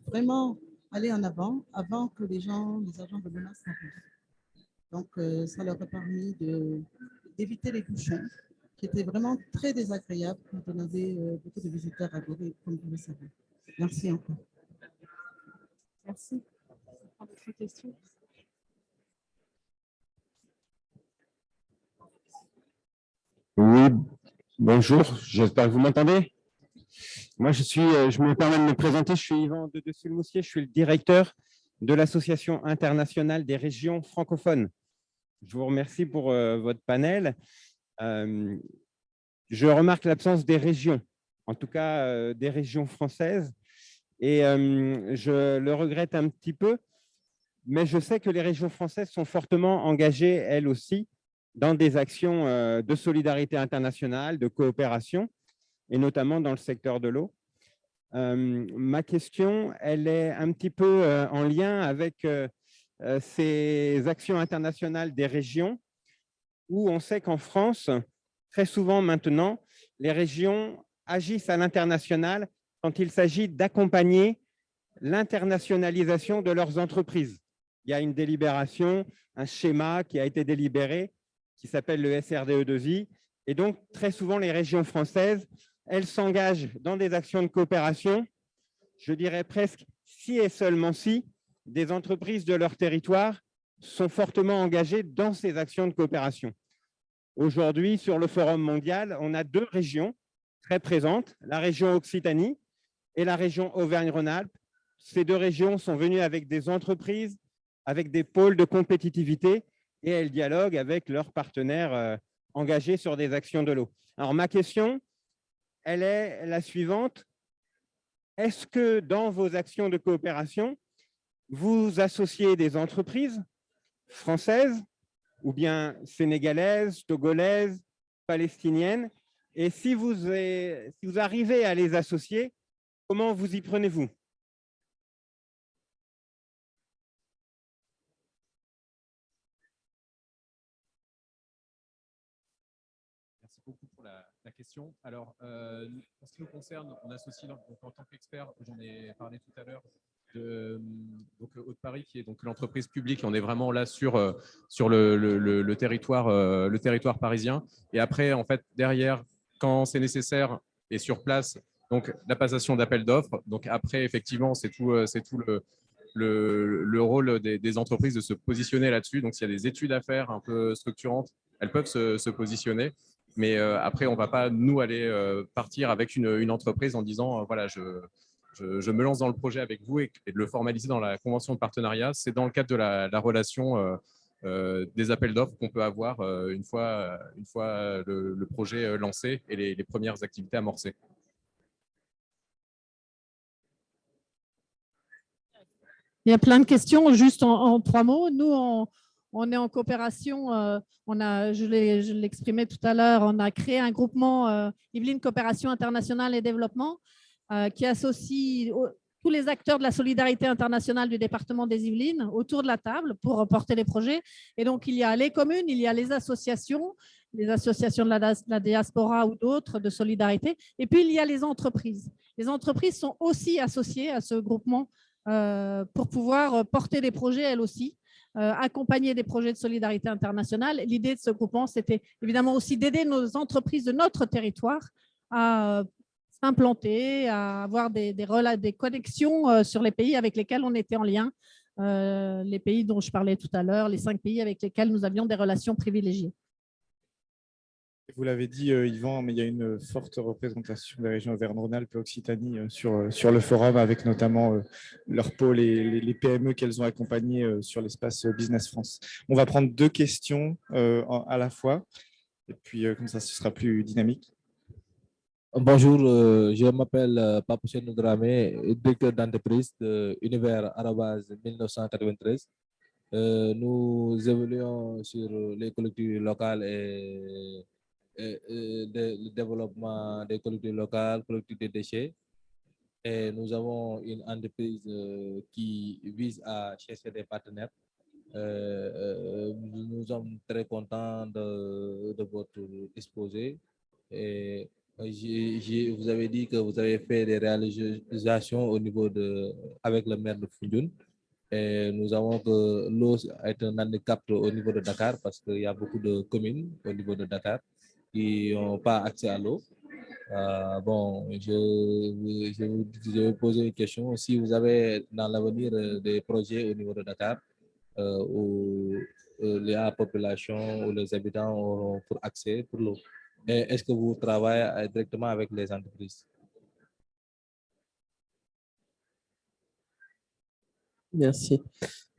vraiment aller en avant que les agents de l'ONAS arrivent. Donc, ça leur a permis d'éviter les bouchons qui étaient vraiment très désagréables quand on avait beaucoup de visiteurs à Gorée, comme vous le savez. Merci encore. Merci. D'autres questions? Oui, bonjour, j'espère que vous m'entendez. Moi, je me permets de me présenter, je suis Yvan de Dessus-le-Moussier, je suis le directeur de l'Association internationale des régions francophones. Je vous remercie pour votre panel. Je remarque l'absence des régions, en tout cas des régions françaises, et je le regrette un petit peu, mais je sais que les régions françaises sont fortement engagées, elles aussi, dans des actions de solidarité internationale, de coopération, et notamment dans le secteur de l'eau. Ma question, elle est un petit peu en lien avec ces actions internationales des régions, où on sait qu'en France, très souvent maintenant, les régions agissent à l'international quand il s'agit d'accompagner l'internationalisation de leurs entreprises. Il y a une délibération, un schéma qui a été délibéré, qui s'appelle le SRDE2I. Et donc, très souvent, les régions françaises, elles s'engagent dans des actions de coopération, je dirais presque si et seulement si des entreprises de leur territoire sont fortement engagées dans ces actions de coopération. Aujourd'hui, sur le Forum mondial, on a deux régions très présentes, la région Occitanie et la région Auvergne-Rhône-Alpes. Ces deux régions sont venues avec des entreprises, avec des pôles de compétitivité, et elles dialoguent avec leurs partenaires engagés sur des actions de l'eau. Alors, ma question, elle est la suivante. Est-ce que dans vos actions de coopération, vous associez des entreprises françaises ou bien sénégalaises, togolaises, palestiniennes? Et si vous arrivez à les associer, comment vous y prenez-vous? Merci beaucoup pour la question. Alors, en ce qui nous concerne, on associe, donc, en tant qu'expert, j'en ai parlé tout à l'heure, donc Haut-de-Paris, qui est donc l'entreprise publique. On est vraiment là sur le territoire parisien. Et après, en fait, derrière, quand c'est nécessaire et sur place, donc la passation d'appel d'offres. Donc après, effectivement, c'est tout le rôle des entreprises de se positionner là-dessus. Donc s'il y a des études à faire un peu structurantes, elles peuvent se positionner. Mais après, on ne va pas, nous, aller partir avec une entreprise en disant, voilà, je me lance dans le projet avec vous et de le formaliser dans la convention de partenariat. C'est dans le cadre de la relation des appels d'offres qu'on peut avoir une fois le projet lancé et les premières activités amorcées. Il y a plein de questions, juste en 3 mots. Nous, on est en coopération. Je l'exprimais tout à l'heure, on a créé un groupement Yvelines Coopération Internationale et Développement qui associe tous les acteurs de la solidarité internationale du département des Yvelines autour de la table pour porter les projets. Et donc, il y a les communes, il y a les associations de la diaspora ou d'autres de solidarité. Et puis, il y a les entreprises. Les entreprises sont aussi associées à ce groupement pour pouvoir porter des projets, elles aussi, accompagner des projets de solidarité internationale. L'idée de ce groupement, c'était évidemment aussi d'aider nos entreprises de notre territoire à s'implanter, à avoir des connexions sur les pays avec lesquels on était en lien, les pays dont je parlais tout à l'heure, les 5 pays avec lesquels nous avions des relations privilégiées. Vous l'avez dit, Yvan, mais il y a une forte représentation des régions Auvergne-Rhône-Alpes et Occitanie sur le forum, avec notamment leur pôle et les PME qu'elles ont accompagnées sur l'espace Business France. On va prendre 2 questions à la fois, et puis comme ça, ce sera plus dynamique. Bonjour, je m'appelle Pape Chenou Dramé, directeur d'entreprise de Univers Arabase 1993. Nous évoluons sur les collectivités locales et le développement des collectivités locales, collectivités des déchets. Et nous avons une entreprise qui vise à chercher des partenaires. Nous sommes très contents de votre exposé. Et vous avez dit que vous avez fait des réalisations au niveau avec le maire de Foundiougne. Et nous avons que l'eau est un handicap au niveau de Dakar parce qu'il y a beaucoup de communes au niveau de Dakar qui n'ont pas accès à l'eau. Bon, je vais poser une question. Si vous avez dans l'avenir des projets au niveau de Dakar où la population ou les habitants auront pour accès pour l'eau, est-ce que vous travaillez directement avec les entreprises? Merci.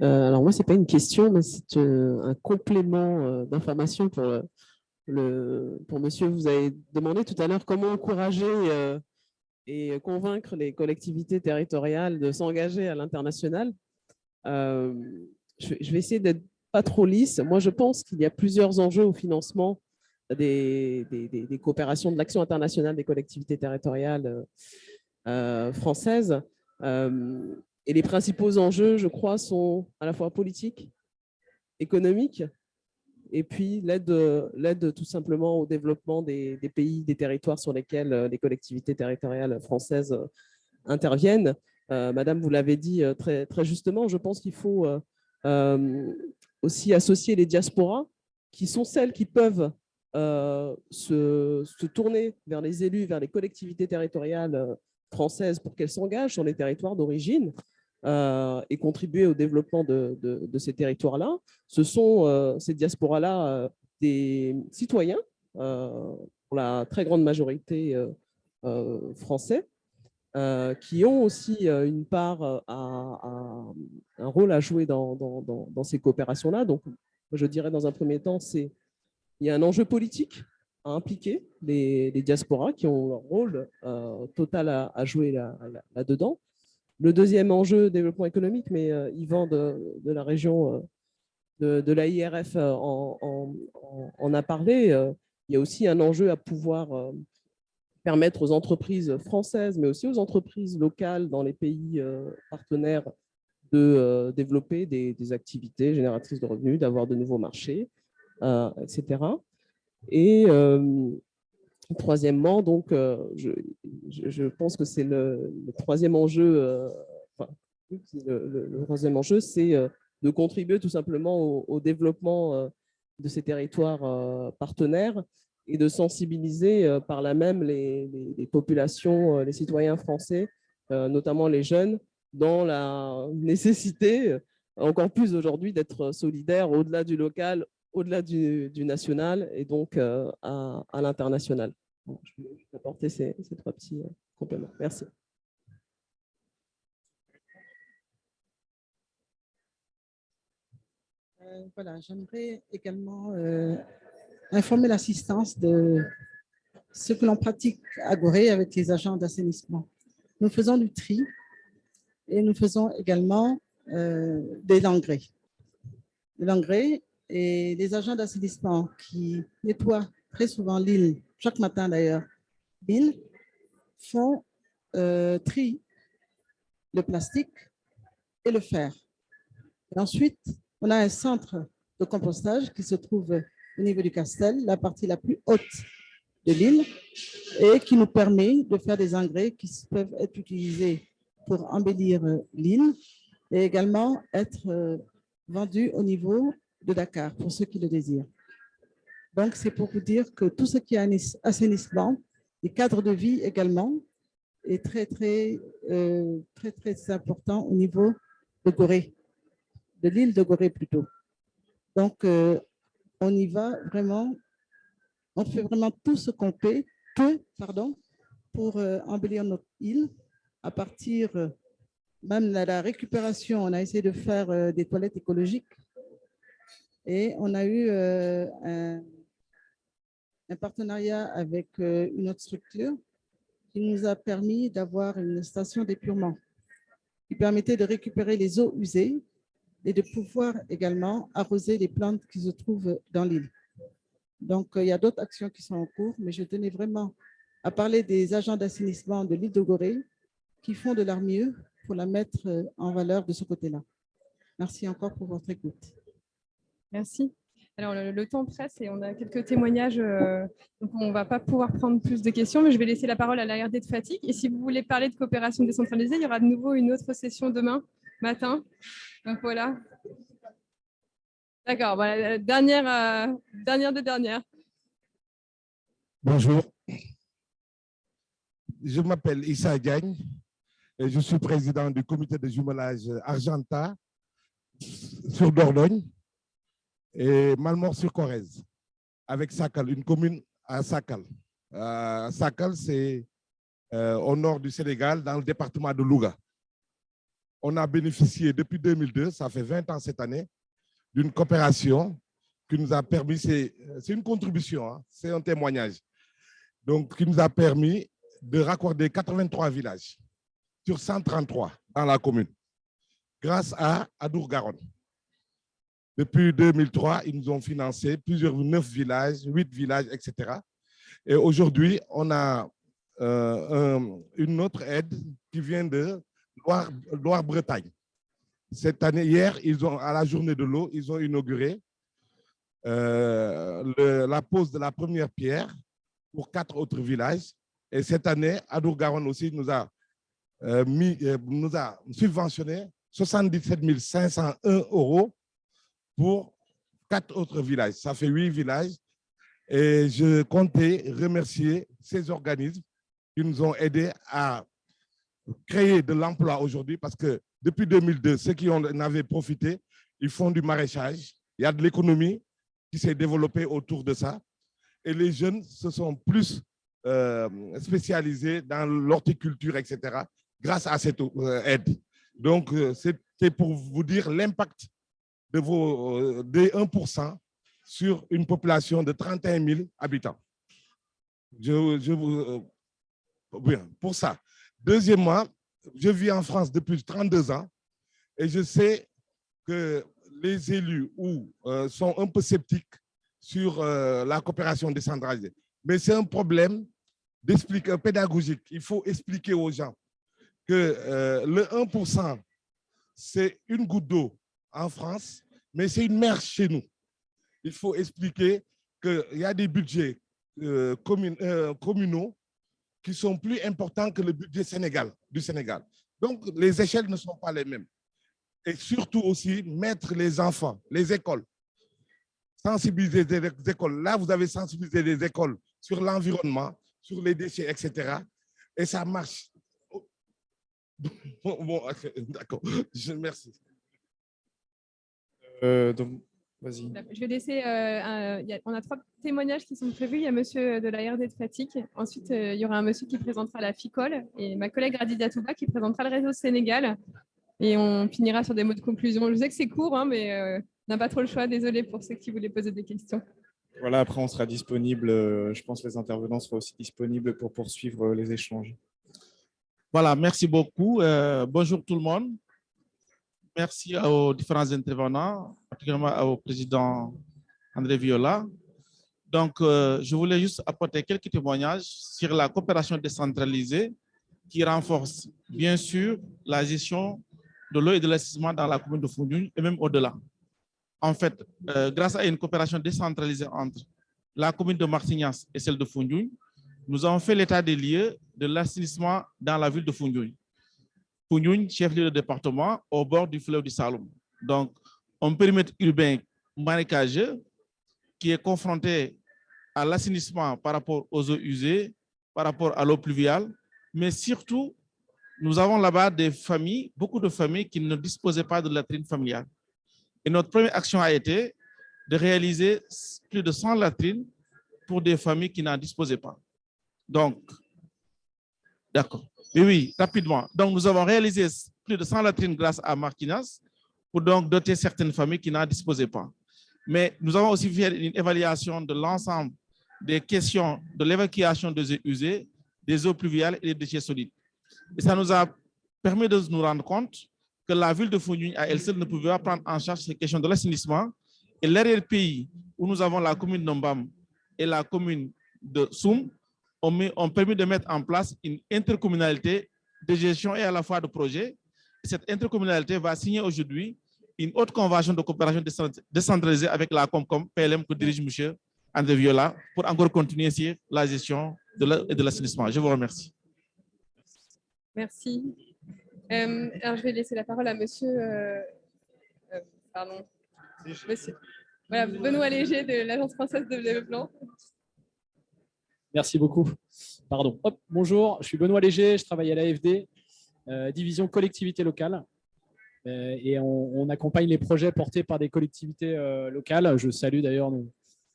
Alors moi, ce n'est pas une question, mais c'est un complément d'information pour monsieur. Vous avez demandé tout à l'heure comment encourager et convaincre les collectivités territoriales de s'engager à l'international. Je vais essayer d'être pas trop lisse. Moi, je pense qu'il y a plusieurs enjeux au financement des coopérations de l'action internationale des collectivités territoriales françaises. Et les principaux enjeux, je crois, sont à la fois politiques, économiques, et puis l'aide tout simplement au développement des pays, des territoires sur lesquels les collectivités territoriales françaises interviennent. Madame, vous l'avez dit très, très justement, je pense qu'il faut aussi associer les diasporas, qui sont celles qui peuvent se tourner vers les élus, vers les collectivités territoriales françaises pour qu'elles s'engagent sur les territoires d'origine et contribuer au développement de ces territoires-là. Ce sont ces diasporas-là des citoyens, pour la très grande majorité français, qui ont aussi une part, un rôle à jouer dans ces coopérations-là. Donc, je dirais dans un premier temps, il y a un enjeu politique à impliquer les diasporas qui ont leur rôle total à jouer là-dedans. Le deuxième enjeu, développement économique, mais Yvan de la région de l'AIRF en a parlé. Il y a aussi un enjeu à pouvoir permettre aux entreprises françaises, mais aussi aux entreprises locales dans les pays partenaires de développer des activités génératrices de revenus, d'avoir de nouveaux marchés, etc. Et troisièmement, donc, je pense que c'est le troisième enjeu, Le troisième enjeu, c'est de contribuer tout simplement au développement de ces territoires partenaires et de sensibiliser par là même les populations, les citoyens français, notamment les jeunes, dans la nécessité, encore plus aujourd'hui, d'être solidaires au-delà du local, au-delà du national et donc à l'international. Bon, je vais apporter ces trois petits compléments. Merci. Voilà, j'aimerais également informer l'assistance de ce que l'on pratique à Gorée avec les agents d'assainissement. Nous faisons du tri et nous faisons également des engrais. Et les agents d'assainissement qui nettoient très souvent l'île, chaque matin d'ailleurs, l'île, font tri le plastique et le fer. Et ensuite, on a un centre de compostage qui se trouve au niveau du Castel, la partie la plus haute de l'île, et qui nous permet de faire des engrais qui peuvent être utilisés pour embellir l'île et également être vendus au niveau de Dakar, pour ceux qui le désirent. Donc, c'est pour vous dire que tout ce qui est assainissement, les cadres de vie également, est très important au niveau de Gorée, de l'île de Gorée plutôt. Donc, on y va vraiment, on fait vraiment tout ce qu'on peut, pour embellir notre île. À partir même de la récupération, on a essayé de faire des toilettes écologiques et on a eu un partenariat avec une autre structure qui nous a permis d'avoir une station d'épurement qui permettait de récupérer les eaux usées et de pouvoir également arroser les plantes qui se trouvent dans l'île. Donc, il y a d'autres actions qui sont en cours, mais je tenais vraiment à parler des agents d'assainissement de l'île de Gorée qui font de leur mieux pour la mettre en valeur de ce côté-là. Merci encore pour votre écoute. Merci. Alors, le temps presse et on a quelques témoignages, donc on ne va pas pouvoir prendre plus de questions, mais je vais laisser la parole à l'ARD de Fatigue. Et si vous voulez parler de coopération décentralisée, il y aura de nouveau une autre session demain matin. Donc voilà. D'accord, voilà, dernière de dernière. Bonjour. Je m'appelle Issa Diagne et je suis président du comité de jumelage Argenta sur Dordogne et Malmort-sur-Corrèze, avec Sakal, une commune à Sakal. Sakal, c'est au nord du Sénégal, dans le département de Louga. On a bénéficié depuis 2002, ça fait 20 ans cette année, d'une coopération qui nous a permis, c'est une contribution, hein, c'est un témoignage, donc qui nous a permis de raccorder 83 villages sur 133 dans la commune, grâce à Adour-Garonne. Depuis 2003, ils nous ont financé plusieurs 9 villages, 8 villages, etc. Et aujourd'hui, on a une autre aide qui vient de Loire-Bretagne. Cette année, hier, à la journée de l'eau, ils ont inauguré la pose de la première pierre pour 4 autres villages. Et cette année, Adour-Garonne aussi nous a subventionné 77 501 € pour 4 autres villages. Ça fait 8 villages. Et je comptais remercier ces organismes qui nous ont aidés à créer de l'emploi aujourd'hui, parce que depuis 2002, ceux qui en avaient profité, ils font du maraîchage. Il y a de l'économie qui s'est développée autour de ça. Et les jeunes se sont plus spécialisés dans l'horticulture, etc., grâce à cette aide. Donc, c'était pour vous dire l'impact des 1% sur une population de 31 000 habitants. Pour ça. Deuxièmement, je vis en France depuis 32 ans et je sais que les élus sont un peu sceptiques sur la coopération décentralisée. Mais c'est un problème pédagogique. Il faut expliquer aux gens que le 1%, c'est une goutte d'eau en France, mais c'est une mer chez nous. Il faut expliquer qu'il y a des budgets communaux qui sont plus importants que le budget du Sénégal. Donc, les échelles ne sont pas les mêmes. Et surtout aussi, mettre les enfants, les écoles, sensibiliser les écoles. Là, vous avez sensibilisé les écoles sur l'environnement, sur les déchets, etc. Et ça marche. Bon, d'accord. Merci. Donc, vas-y. Je vais laisser. On a 3 témoignages qui sont prévus. Il y a monsieur de la RD de Fatigue. Ensuite, il y aura un monsieur qui présentera la FICOL et ma collègue Radida Touba qui présentera le réseau Sénégal. Et on finira sur des mots de conclusion. Je sais que c'est court, hein, mais on n'a pas trop le choix. Désolée pour ceux qui voulaient poser des questions. Voilà, après, on sera disponible. Je pense que les intervenants seront aussi disponibles pour poursuivre les échanges. Voilà, merci beaucoup. Bonjour tout le monde. Merci aux différents intervenants, particulièrement au président André Viola. Donc, je voulais juste apporter quelques témoignages sur la coopération décentralisée qui renforce, bien sûr, la gestion de l'eau et de l'assainissement dans la commune de Foundiougne et même au-delà. En fait, grâce à une coopération décentralisée entre la commune de Martignas et celle de Foundiougne, nous avons fait l'état des lieux de l'assainissement dans la ville de Foundiougne. Foundiougne, chef-lieu de département, au bord du fleuve du Saloum. Donc, un périmètre urbain marécageux qui est confronté à l'assainissement par rapport aux eaux usées, par rapport à l'eau pluviale, mais surtout, nous avons là-bas des familles, beaucoup de familles qui ne disposaient pas de latrines familiales. Et notre première action a été de réaliser plus de 100 latrines pour des familles qui n'en disposaient pas. Donc, d'accord. Oui, rapidement. Donc, nous avons réalisé plus de 100 latrines grâce à Martinas pour donc doter certaines familles qui n'en disposaient pas. Mais nous avons aussi fait une évaluation de l'ensemble des questions de l'évacuation des eaux usées, des eaux pluviales et des déchets solides. Et ça nous a permis de nous rendre compte que la ville de Foundiougne, à elle seule, ne pouvait pas prendre en charge ces questions de l'assainissement. Et l'arrière-pays, où nous avons la commune d'Ombam et la commune de Soum, ont permis de mettre en place une intercommunalité de gestion et à la fois de projet. Cette intercommunalité va signer aujourd'hui une autre convention de coopération décentralisée avec la Comcom PLM que dirige M. André Viola pour encore continuer sur la gestion de l'assainissement. Je vous remercie. Merci. Alors, je vais laisser la parole à monsieur, monsieur. Voilà, Benoît Léger de l'Agence française de développement. Merci beaucoup. Pardon. Hop, bonjour, je suis Benoît Léger, je travaille à l'AFD, division collectivité locale. Et on accompagne les projets portés par des collectivités locales. Je salue d'ailleurs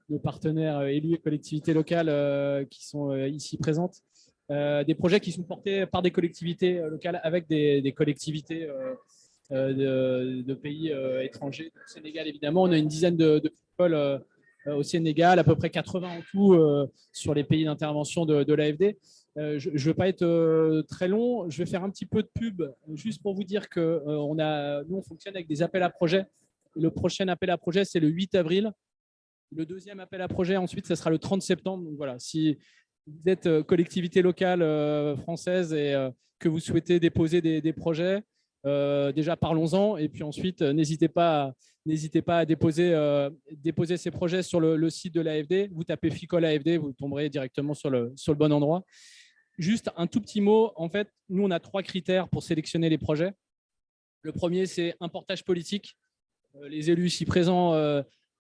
nos partenaires élus et collectivités locales qui sont ici présentes. Des projets qui sont portés par des collectivités locales avec des collectivités de pays étrangers. Au Sénégal, évidemment, on a une dizaine de écoles au Sénégal, à peu près 80 en tout sur les pays d'intervention de l'AFD. Je ne veux pas être très long, je vais faire un petit peu de pub juste pour vous dire que nous, on fonctionne avec des appels à projets. Le prochain appel à projet, c'est le 8 avril. Le deuxième appel à projet, ensuite, ça sera le 30 septembre. Donc voilà, si vous êtes collectivité locale française et que vous souhaitez déposer des projets, déjà parlons-en et puis ensuite n'hésitez pas à déposer ces projets sur le site de l'AFD. Vous tapez FICOL AFD, vous tomberez directement sur le bon endroit. Juste un tout petit mot, en fait, nous on a 3 critères pour sélectionner les projets. Le premier, c'est un portage politique. Les élus ici présents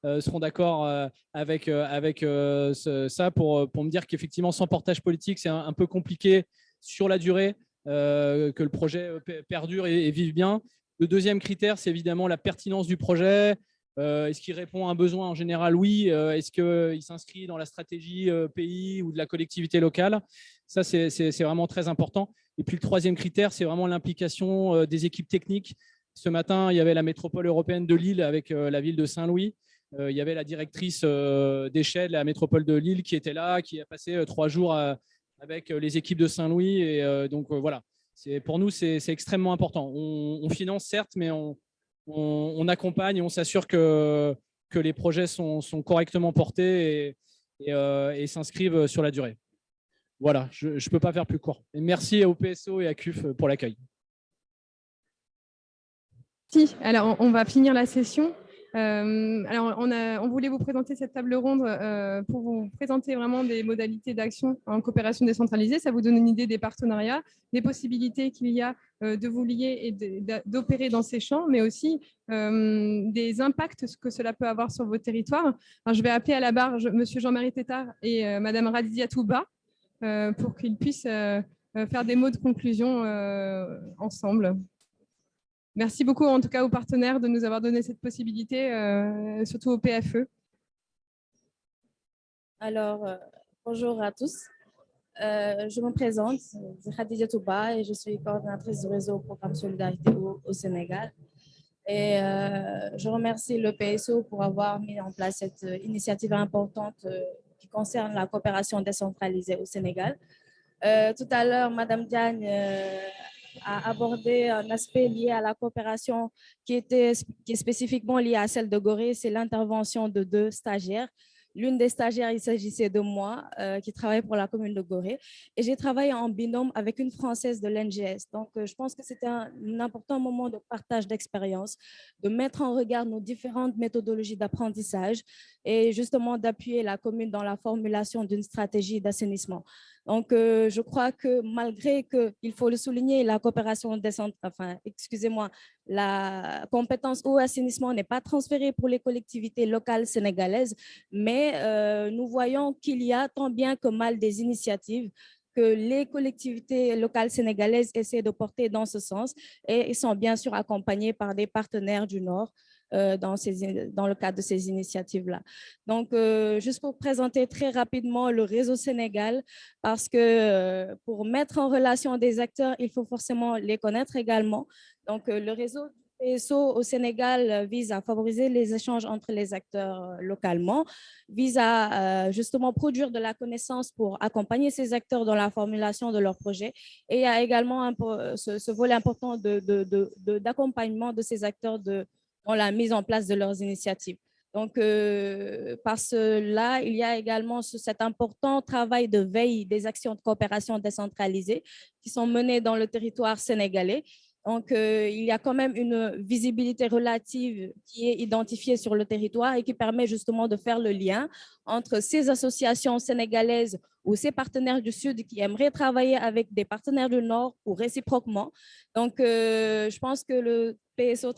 seront d'accord avec ça pour me dire qu'effectivement sans portage politique, c'est un peu compliqué sur la durée. Que le projet perdure et vive bien. Le deuxième critère, c'est évidemment la pertinence du projet. Est-ce qu'il répond à un besoin en général? Oui. Est-ce qu'il s'inscrit dans la stratégie pays ou de la collectivité locale? Ça, c'est vraiment très important. Et puis le troisième critère, c'est vraiment l'implication des équipes techniques. Ce matin, il y avait la métropole européenne de Lille avec la ville de Saint-Louis. Il y avait la directrice d'échelle de la métropole de Lille qui était là, qui a passé 3 jours avec les équipes de Saint-Louis. Et donc, voilà, pour nous, c'est extrêmement important. On finance, certes, mais on accompagne et on s'assure que les projets sont correctement portés et s'inscrivent sur la durée. Voilà, je ne peux pas faire plus court. Et merci au PSO et à CUF pour l'accueil. Si, alors on va finir la session. Alors, on voulait vous présenter cette table ronde pour vous présenter vraiment des modalités d'action en coopération décentralisée. Ça vous donne une idée des partenariats, des possibilités qu'il y a de vous lier et d'opérer dans ces champs, mais aussi des impacts que cela peut avoir sur vos territoires. Alors, je vais appeler à la barre M. Jean-Marie Tétard et Mme Radia Touba pour qu'ils puissent faire des mots de conclusion ensemble. Merci beaucoup en tout cas aux partenaires de nous avoir donné cette possibilité, surtout au PFE. Alors, bonjour à tous. Je me présente, c'est Khadija Touba et je suis coordinatrice du réseau Programme Solidarité au Sénégal. Et je remercie le PSO pour avoir mis en place cette initiative importante qui concerne la coopération décentralisée au Sénégal. Tout à l'heure, Madame Diagne a abordé un aspect lié à la coopération qui est spécifiquement lié à celle de Gorée, c'est l'intervention de 2 stagiaires. L'une des stagiaires, il s'agissait de moi, qui travaille pour la commune de Gorée. Et j'ai travaillé en binôme avec une Française de l'NGS. Donc, je pense que c'était un important moment de partage d'expérience, de mettre en regard nos différentes méthodologies d'apprentissage et justement d'appuyer la commune dans la formulation d'une stratégie d'assainissement. Donc, je crois que malgré que, il faut le souligner, la coopération la compétence eau et assainissement n'est pas transférée pour les collectivités locales sénégalaises, mais nous voyons qu'il y a tant bien que mal des initiatives que les collectivités locales sénégalaises essaient de porter dans ce sens et ils sont bien sûr accompagnés par des partenaires du Nord dans le cadre de ces initiatives-là. Donc, juste pour présenter très rapidement le réseau Sénégal, parce que pour mettre en relation des acteurs, il faut forcément les connaître également. Donc, le réseau PSO au Sénégal vise à favoriser les échanges entre les acteurs localement, vise à justement produire de la connaissance pour accompagner ces acteurs dans la formulation de leurs projets. Et il y a également ce volet important d'accompagnement de ces acteurs dans la mise en place de leurs initiatives. Donc, par cela, il y a également cet important travail de veille des actions de coopération décentralisée qui sont menées dans le territoire sénégalais. Donc, il y a quand même une visibilité relative qui est identifiée sur le territoire et qui permet justement de faire le lien entre ces associations sénégalaises ou ces partenaires du Sud qui aimeraient travailler avec des partenaires du Nord ou réciproquement. Donc, je pense que le PSO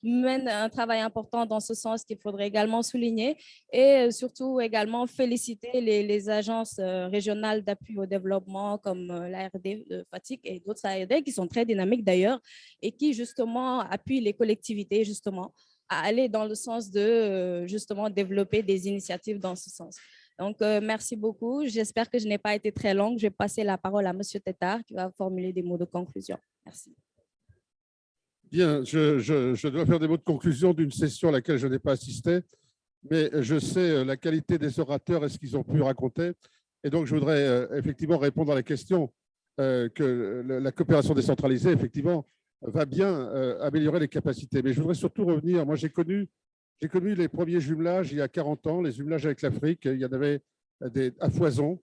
mène un travail important dans ce sens qu'il faudrait également souligner et surtout également féliciter les agences régionales d'appui au développement comme l'ARD de Fatick et d'autres ARD qui sont très dynamiques d'ailleurs et qui justement appuient les collectivités justement à aller dans le sens de justement développer des initiatives dans ce sens. Donc, merci beaucoup. J'espère que je n'ai pas été très longue. Je vais passer la parole à M. Tétard qui va formuler des mots de conclusion. Merci. Bien, je dois faire des mots de conclusion d'une session à laquelle je n'ai pas assisté, mais je sais la qualité des orateurs et ce qu'ils ont pu raconter. Et donc, je voudrais effectivement répondre à la question que la coopération décentralisée, effectivement, va bien améliorer les capacités. Mais je voudrais surtout revenir. Moi, j'ai connu les premiers jumelages il y a 40 ans, les jumelages avec l'Afrique. Il y en avait à foison.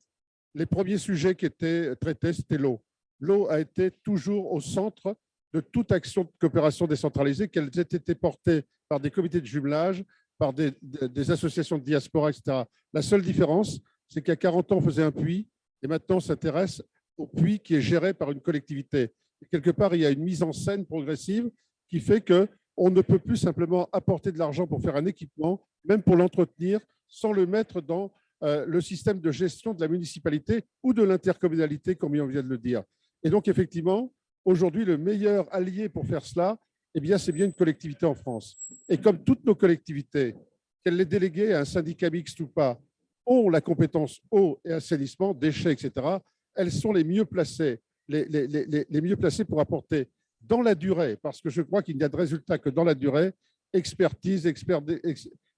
Les premiers sujets qui étaient traités, c'était l'eau. L'eau a été toujours au centre de toute action de coopération décentralisée, qu'elles aient été portées par des comités de jumelage, par des associations de diaspora, etc. La seule différence, c'est qu'il y a 40 ans, on faisait un puits et maintenant, on s'intéresse au puits qui est géré par une collectivité. Et quelque part, il y a une mise en scène progressive qui fait qu'on ne peut plus simplement apporter de l'argent pour faire un équipement, même pour l'entretenir, sans le mettre dans le système de gestion de la municipalité ou de l'intercommunalité, comme on vient de le dire. Et donc, effectivement, aujourd'hui, le meilleur allié pour faire cela, eh bien, c'est bien une collectivité en France. Et comme toutes nos collectivités, qu'elles les déléguées à un syndicat mixte ou pas, ont la compétence eau et assainissement, déchets, etc., elles sont les mieux placées, les mieux placées pour apporter dans la durée, parce que je crois qu'il n'y a de résultat que dans la durée, expertise,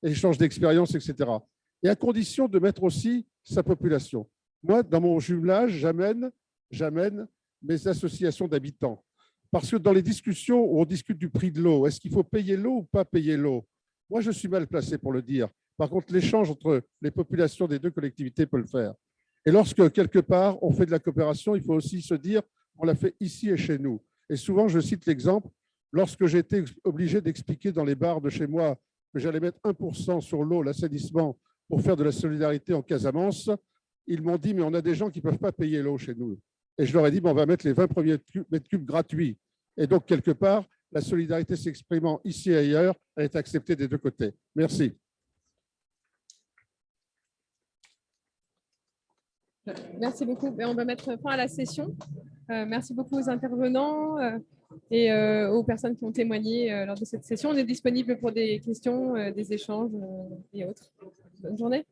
échange d'expérience, etc. Et à condition de mettre aussi sa population. Moi, dans mon jumelage, j'amène mes associations d'habitants. Parce que dans les discussions où on discute du prix de l'eau, est-ce qu'il faut payer l'eau ou pas payer l'eau? Moi, je suis mal placé pour le dire. Par contre, l'échange entre les populations des deux collectivités peut le faire. Et lorsque, quelque part, on fait de la coopération, il faut aussi se dire on l'a fait ici et chez nous. Et souvent, je cite l'exemple, lorsque j'ai été obligé d'expliquer dans les bars de chez moi que j'allais mettre 1% sur l'eau, l'assainissement, pour faire de la solidarité en Casamance, ils m'ont dit, mais on a des gens qui ne peuvent pas payer l'eau chez nous. Et je leur ai dit, on va mettre les 20 premiers mètres cubes gratuits. Et donc, quelque part, la solidarité s'exprimant ici et ailleurs, elle est acceptée des deux côtés. Merci. Merci beaucoup. On va mettre fin à la session. Merci beaucoup aux intervenants et aux personnes qui ont témoigné lors de cette session. On est disponible pour des questions, des échanges et autres. Bonne journée.